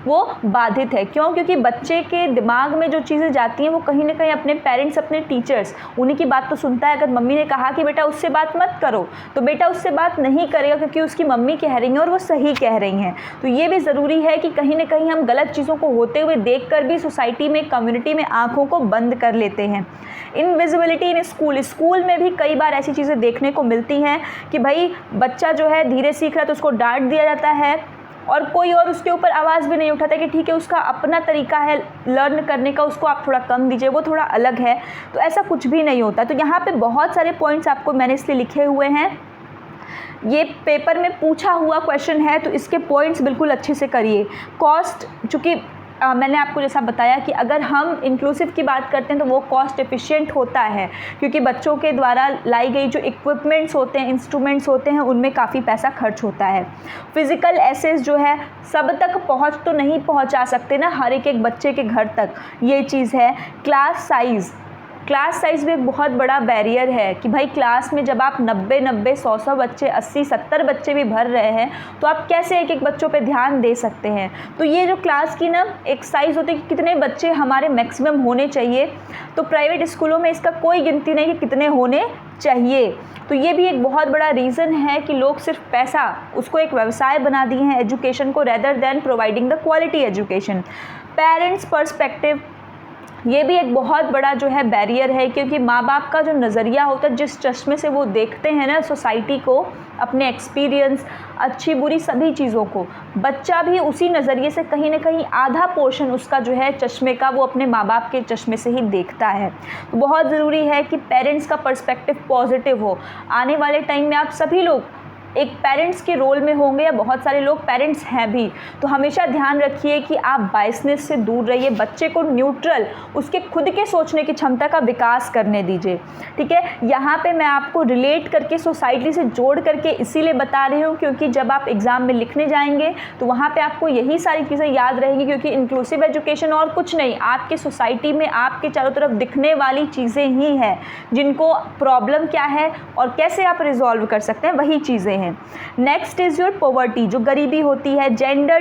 वो बाधित है। क्यों? क्योंकि बच्चे के दिमाग में जो चीज़ें जाती हैं वो कहीं ना कहीं अपने पेरेंट्स, अपने टीचर्स, उन्हीं की बात तो सुनता है। अगर मम्मी ने कहा कि बेटा उससे बात मत करो, तो बेटा उससे बात नहीं करेगा, क्योंकि उसकी मम्मी कह रही हैं और वो सही कह रही हैं। तो ये भी ज़रूरी है कि कहीं ना कहीं हम गलत चीज़ों को होते हुए देखकर भी सोसाइटी में, कम्युनिटी में आंखों को बंद कर लेते हैं। इनविजिबिलिटी इन स्कूल, स्कूल में भी कई बार ऐसी चीज़ें देखने को मिलती हैं कि भाई बच्चा जो है धीरे सीख रहा है तो उसको डांट दिया जाता है, और कोई और उसके ऊपर आवाज़ भी नहीं उठाता कि ठीक है उसका अपना तरीका है लर्न करने का, उसको आप थोड़ा कम दीजिए, वो थोड़ा अलग है। तो ऐसा कुछ भी नहीं होता। तो यहाँ पे बहुत सारे पॉइंट्स आपको मैंने इसलिए लिखे हुए हैं। ये पेपर में पूछा हुआ क्वेश्चन है, तो इसके पॉइंट्स बिल्कुल अच्छे से करिए। कॉस्ट, चूँकि मैंने आपको जैसा बताया कि अगर हम इंक्लूसिव की बात करते हैं तो वो कॉस्ट एफिशिएंट होता है, क्योंकि बच्चों के द्वारा लाई गई जो इक्विपमेंट्स होते हैं, इंस्ट्रूमेंट्स होते हैं, उनमें काफ़ी पैसा खर्च होता है। फिज़िकल एसेस जो है सब तक पहुंच तो नहीं पहुंचा सकते ना, हर एक बच्चे के घर तक, ये चीज़ है। क्लास साइज़ भी एक बहुत बड़ा बैरियर है कि भाई क्लास में जब आप 90 100 बच्चे, 80 70 बच्चे भी भर रहे हैं, तो आप कैसे एक बच्चों पे ध्यान दे सकते हैं। तो ये जो क्लास की ना एक साइज़ होती है कि कितने बच्चे हमारे मैक्सिमम होने चाहिए, तो प्राइवेट स्कूलों में इसका कोई गिनती नहीं कि कितने होने चाहिए। तो ये भी एक बहुत बड़ा रीज़न है कि लोग सिर्फ पैसा, उसको एक व्यवसाय बना दिए हैं एजुकेशन को, rather than providing the quality education. Parents perspective, ये भी एक बहुत बड़ा जो है बैरियर है, क्योंकि माँ बाप का जो नज़रिया होता है, जिस चश्मे से वो देखते हैं ना सोसाइटी को, अपने एक्सपीरियंस, अच्छी बुरी सभी चीज़ों को, बच्चा भी उसी नज़रिए से कहीं ना कहीं आधा पोर्शन उसका जो है चश्मे का, वो अपने माँ बाप के चश्मे से ही देखता है। तो बहुत ज़रूरी है कि पेरेंट्स का पर्सपेक्टिव पॉजिटिव हो। आने वाले टाइम में आप सभी लोग एक पेरेंट्स के रोल में होंगे, या बहुत सारे लोग पेरेंट्स हैं भी, तो हमेशा ध्यान रखिए कि आप बायसनेस से दूर रहिए, बच्चे को न्यूट्रल, उसके खुद के सोचने की क्षमता का विकास करने दीजिए। ठीक है, यहाँ पे मैं आपको रिलेट करके सोसाइटी से जोड़ करके इसीलिए बता रही हूँ क्योंकि जब आप एग्ज़ाम में लिखने जाएंगे तो वहाँ पे आपको यही सारी चीज़ें याद रहेंगी, क्योंकि इंक्लूसिव एजुकेशन और कुछ नहीं, आपके सोसाइटी में आपके चारों तरफ दिखने वाली चीज़ें ही हैं, जिनको प्रॉब्लम क्या है और कैसे आप रिजॉल्व कर सकते हैं, वही चीज़ें हैं। नेक्स्ट इज़ योर पॉवर्टी, जो गरीबी होती है। Gender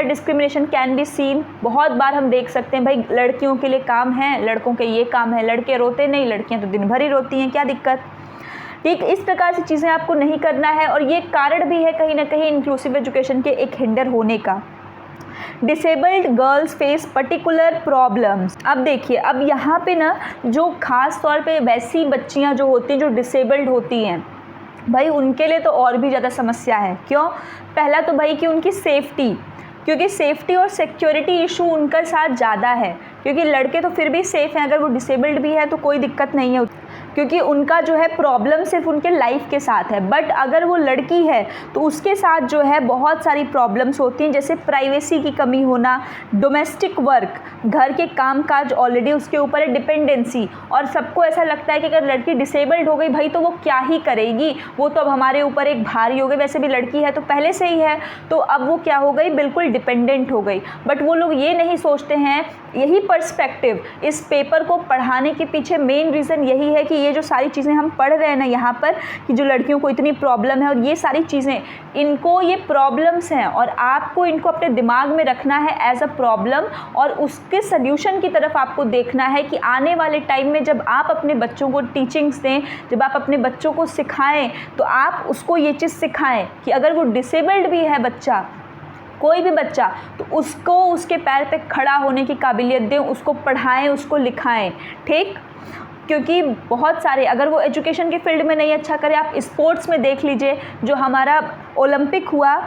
discrimination can be seen, बहुत बार हम देख सकते हैं भाई लड़कियों के लिए काम है, लड़कों के ये काम है, लड़के रोते नहीं, लड़कियां तो दिन भर ही रोती हैं, क्या दिक्कत। ठीक, इस प्रकार से चीज़ें आपको नहीं करना है, और ये कारण भी है कहीं ना कहीं इंक्लूसिव एजुकेशन के एक हिंडर होने का। Disabled girls face particular problems. अब देखिए, अब यहाँ पे ना जो ख़ास तौर पे वैसी बच्चियाँ जो होती हैं जो डिसेबल्ड होती हैं, भाई उनके लिए तो और भी ज़्यादा समस्या है। क्यों? पहला तो भाई कि उनकी सेफ्टी, क्योंकि सेफ्टी और सिक्योरिटी इशू उनका साथ ज़्यादा है, क्योंकि लड़के तो फिर भी सेफ़ हैं, अगर वो डिसेबल्ड भी है तो कोई दिक्कत नहीं है। क्योंकि उनका जो है प्रॉब्लम सिर्फ उनके लाइफ के साथ है। बट अगर वो लड़की है तो उसके साथ जो है बहुत सारी प्रॉब्लम्स होती हैं, जैसे प्राइवेसी की कमी होना, डोमेस्टिक वर्क, घर के काम काज ऑलरेडी उसके ऊपर है, डिपेंडेंसी। और सबको ऐसा लगता है कि अगर लड़की डिसेबल्ड हो गई भाई तो वो क्या ही करेगी, वो तो अब हमारे ऊपर एक भारी हो गई, वैसे भी लड़की है तो पहले से ही है, तो अब वो क्या हो गई, बिल्कुल डिपेंडेंट हो गई। बट वो लोग ये नहीं सोचते हैं, यही पर्सपेक्टिव इस पेपर को पढ़ाने के पीछे मेन रीज़न यही है कि ये जो सारी चीज़ें हम पढ़ रहे हैं ना यहाँ पर, कि जो लड़कियों को इतनी प्रॉब्लम है और ये सारी चीज़ें, इनको ये प्रॉब्लम्स हैं और आपको इनको अपने दिमाग में रखना है एज अ प्रॉब्लम, और उसके सल्यूशन की तरफ आपको देखना है कि आने वाले टाइम में जब आप अपने बच्चों को टीचिंग्स दें, जब आप अपने बच्चों को सिखाएं, तो आप उसको ये चीज़ सिखाएं कि अगर वो डिसेबल्ड भी है बच्चा, कोई भी बच्चा, तो उसको उसके पैर पे खड़ा होने की काबिलियत दें, उसको पढ़ाएं, उसको लिखाएं, ठीक। क्योंकि बहुत सारे, अगर वो एजुकेशन के फील्ड में नहीं अच्छा करे, आप स्पोर्ट्स में देख लीजिए, जो हमारा ओलंपिक हुआ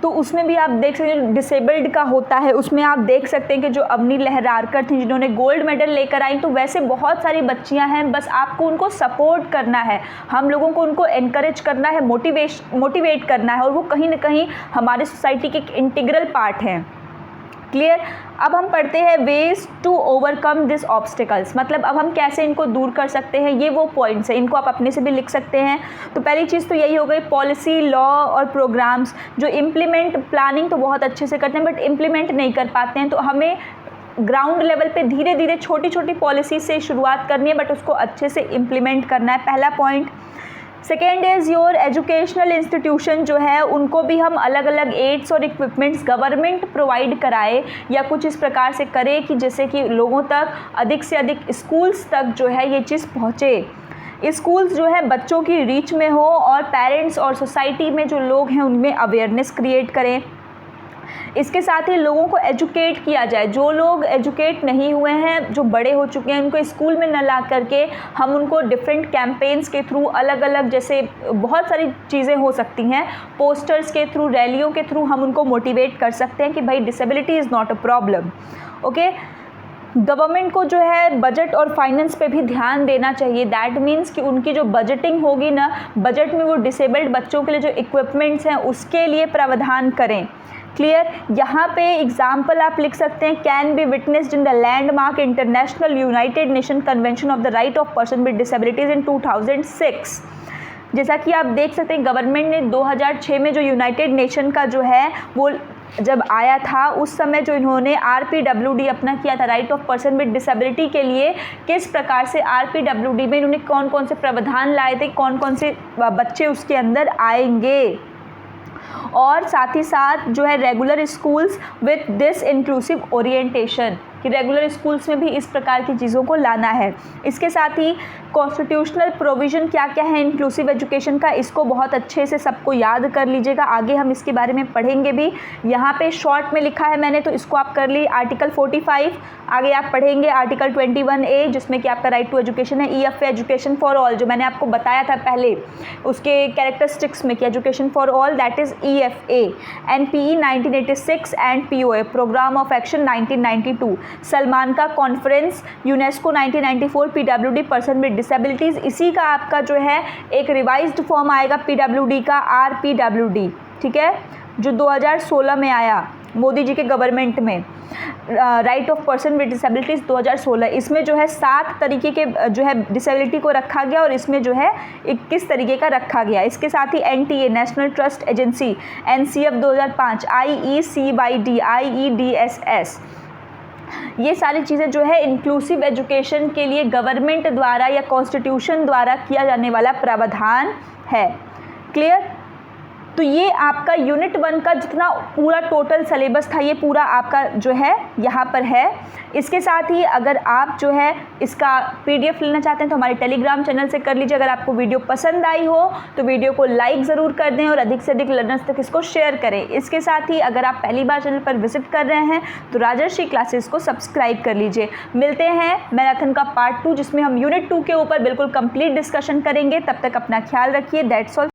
तो उसमें भी आप देख सकते हैं डिसेबल्ड का होता है, उसमें आप देख सकते हैं कि जो अवनी लहरारकर थी जिन्होंने गोल्ड मेडल लेकर आई, तो वैसे बहुत सारी बच्चियां हैं, बस आपको उनको सपोर्ट करना है, हम लोगों को उनको एनकरेज करना है, मोटिवेट करना है, और वो कहीं ना कहीं हमारे सोसाइटी के एक इंटीग्रल पार्ट हैं। क्लियर। अब हम पढ़ते हैं ways to overcome this obstacles, मतलब अब हम कैसे इनको दूर कर सकते हैं, ये वो पॉइंट्स हैं, इनको आप अपने से भी लिख सकते हैं। तो पहली चीज़ तो यही हो गई, पॉलिसी, लॉ और प्रोग्राम्स जो इम्प्लीमेंट, प्लानिंग तो बहुत अच्छे से करते हैं बट इम्प्लीमेंट नहीं कर पाते हैं, तो हमें ग्राउंड लेवल पे धीरे धीरे छोटी छोटी पॉलिसी से शुरुआत करनी है, बट उसको अच्छे से इम्प्लीमेंट करना है, पहला point. Second is your educational institution जो है उनको भी हम अलग अलग एड्स और इक्विपमेंट्स गवर्नमेंट प्रोवाइड कराए, या कुछ इस प्रकार से करे कि जैसे कि लोगों तक अधिक से अधिक स्कूल्स तक जो है ये चीज़ पहुँचे, स्कूल्स जो है बच्चों की रीच में हो, और पेरेंट्स और सोसाइटी में जो लोग हैं उनमें अवेयरनेस क्रिएट करें। इसके साथ ही लोगों को एजुकेट किया जाए, जो लोग एजुकेट नहीं हुए हैं, जो बड़े हो चुके हैं, उनको स्कूल में न ला करके हम उनको डिफरेंट कैंपेन्स के थ्रू, अलग अलग जैसे बहुत सारी चीज़ें हो सकती हैं, पोस्टर्स के थ्रू, रैलियों के थ्रू हम उनको मोटिवेट कर सकते हैं कि भाई disability is not a problem. Okay. Government को जो है बजट और फाइनेंस पे भी ध्यान देना चाहिए, दैट मीन्स कि उनकी जो बजटिंग होगी ना, बजट में वो डिसेबल्ड बच्चों के लिए जो इक्विपमेंट्स हैं उसके लिए प्रावधान करें। क्लियर। यहाँ पे एग्जाम्पल आप लिख सकते हैं, can be witnessed in the landmark international United Nation convention of the right of person with disabilities in 2006। जैसा कि आप देख सकते हैं गवर्नमेंट ने 2006 में जो यूनाइटेड नेशन का जो है वो जब आया था, उस समय जो इन्होंने RPWD अपना किया था, right of person with disability के लिए, किस प्रकार से RPWD में इन्होंने कौन कौन से प्रावधान लाए थे, कौन कौन से बच्चे उसके अंदर आएंगे, और साथ ही साथ जो है regular schools with this inclusive orientation, कि रेगुलर स्कूल्स में भी इस प्रकार की चीज़ों को लाना है। इसके साथ ही कॉन्स्टिट्यूशनल प्रोविज़न क्या क्या है इंक्लूसिव एजुकेशन का, इसको बहुत अच्छे से सबको याद कर लीजिएगा, आगे हम इसके बारे में पढ़ेंगे भी। यहाँ पे शॉर्ट में लिखा है मैंने, तो इसको आप कर ली। आर्टिकल 45, आगे आप पढ़ेंगे आर्टिकल 21A जिसमें कि आपका राइट टू एजुकेशन है। EFA एजुकेशन फॉर ऑल, जो मैंने आपको बताया था पहले उसके कैरेक्टरिस्टिक्स में कि education for all, that is EFA। NPE 1986 and POA programme of action 1992। Salamanca conference, UNESCO 1994, PWD person with disabilities, इसी का आपका जो है एक रिवाइज्ड फॉर्म आएगा PWD का, RPWD, ठीक है, जो 2016 में आया मोदी जी के गवर्नमेंट में, right of person with disabilities 2016। इसमें जो है 7 तरीके के जो है डिसेबिलिटी को रखा गया, और इसमें जो है 21 तरीके का रखा गया। इसके साथ ही NTA national trust agency, NCF 2005, IECYD, IEDSS, ये सारी चीज़ें जो है इंक्लूसिव एजुकेशन के लिए गवर्नमेंट द्वारा या कॉन्स्टिट्यूशन द्वारा किया जाने वाला प्रावधान है। क्लियर। तो ये आपका यूनिट 1 का जितना पूरा टोटल सिलेबस था ये पूरा आपका जो है यहाँ पर है। इसके साथ ही अगर आप जो है इसका PDF लेना चाहते हैं तो हमारे टेलीग्राम चैनल से कर लीजिए। अगर आपको वीडियो पसंद आई हो तो वीडियो को लाइक ज़रूर कर दें और अधिक से अधिक लर्नर्स तक इसको शेयर करें। इसके साथ ही अगर आप पहली बार चैनल पर विजिट कर रहे हैं तो राजर्षि क्लासेस को सब्सक्राइब कर लीजिए। मिलते हैं मैराथन का पार्ट 2 जिसमें हम यूनिट 2 के ऊपर बिल्कुल कंप्लीट डिस्कशन करेंगे। तब तक अपना ख्याल रखिए। That's all.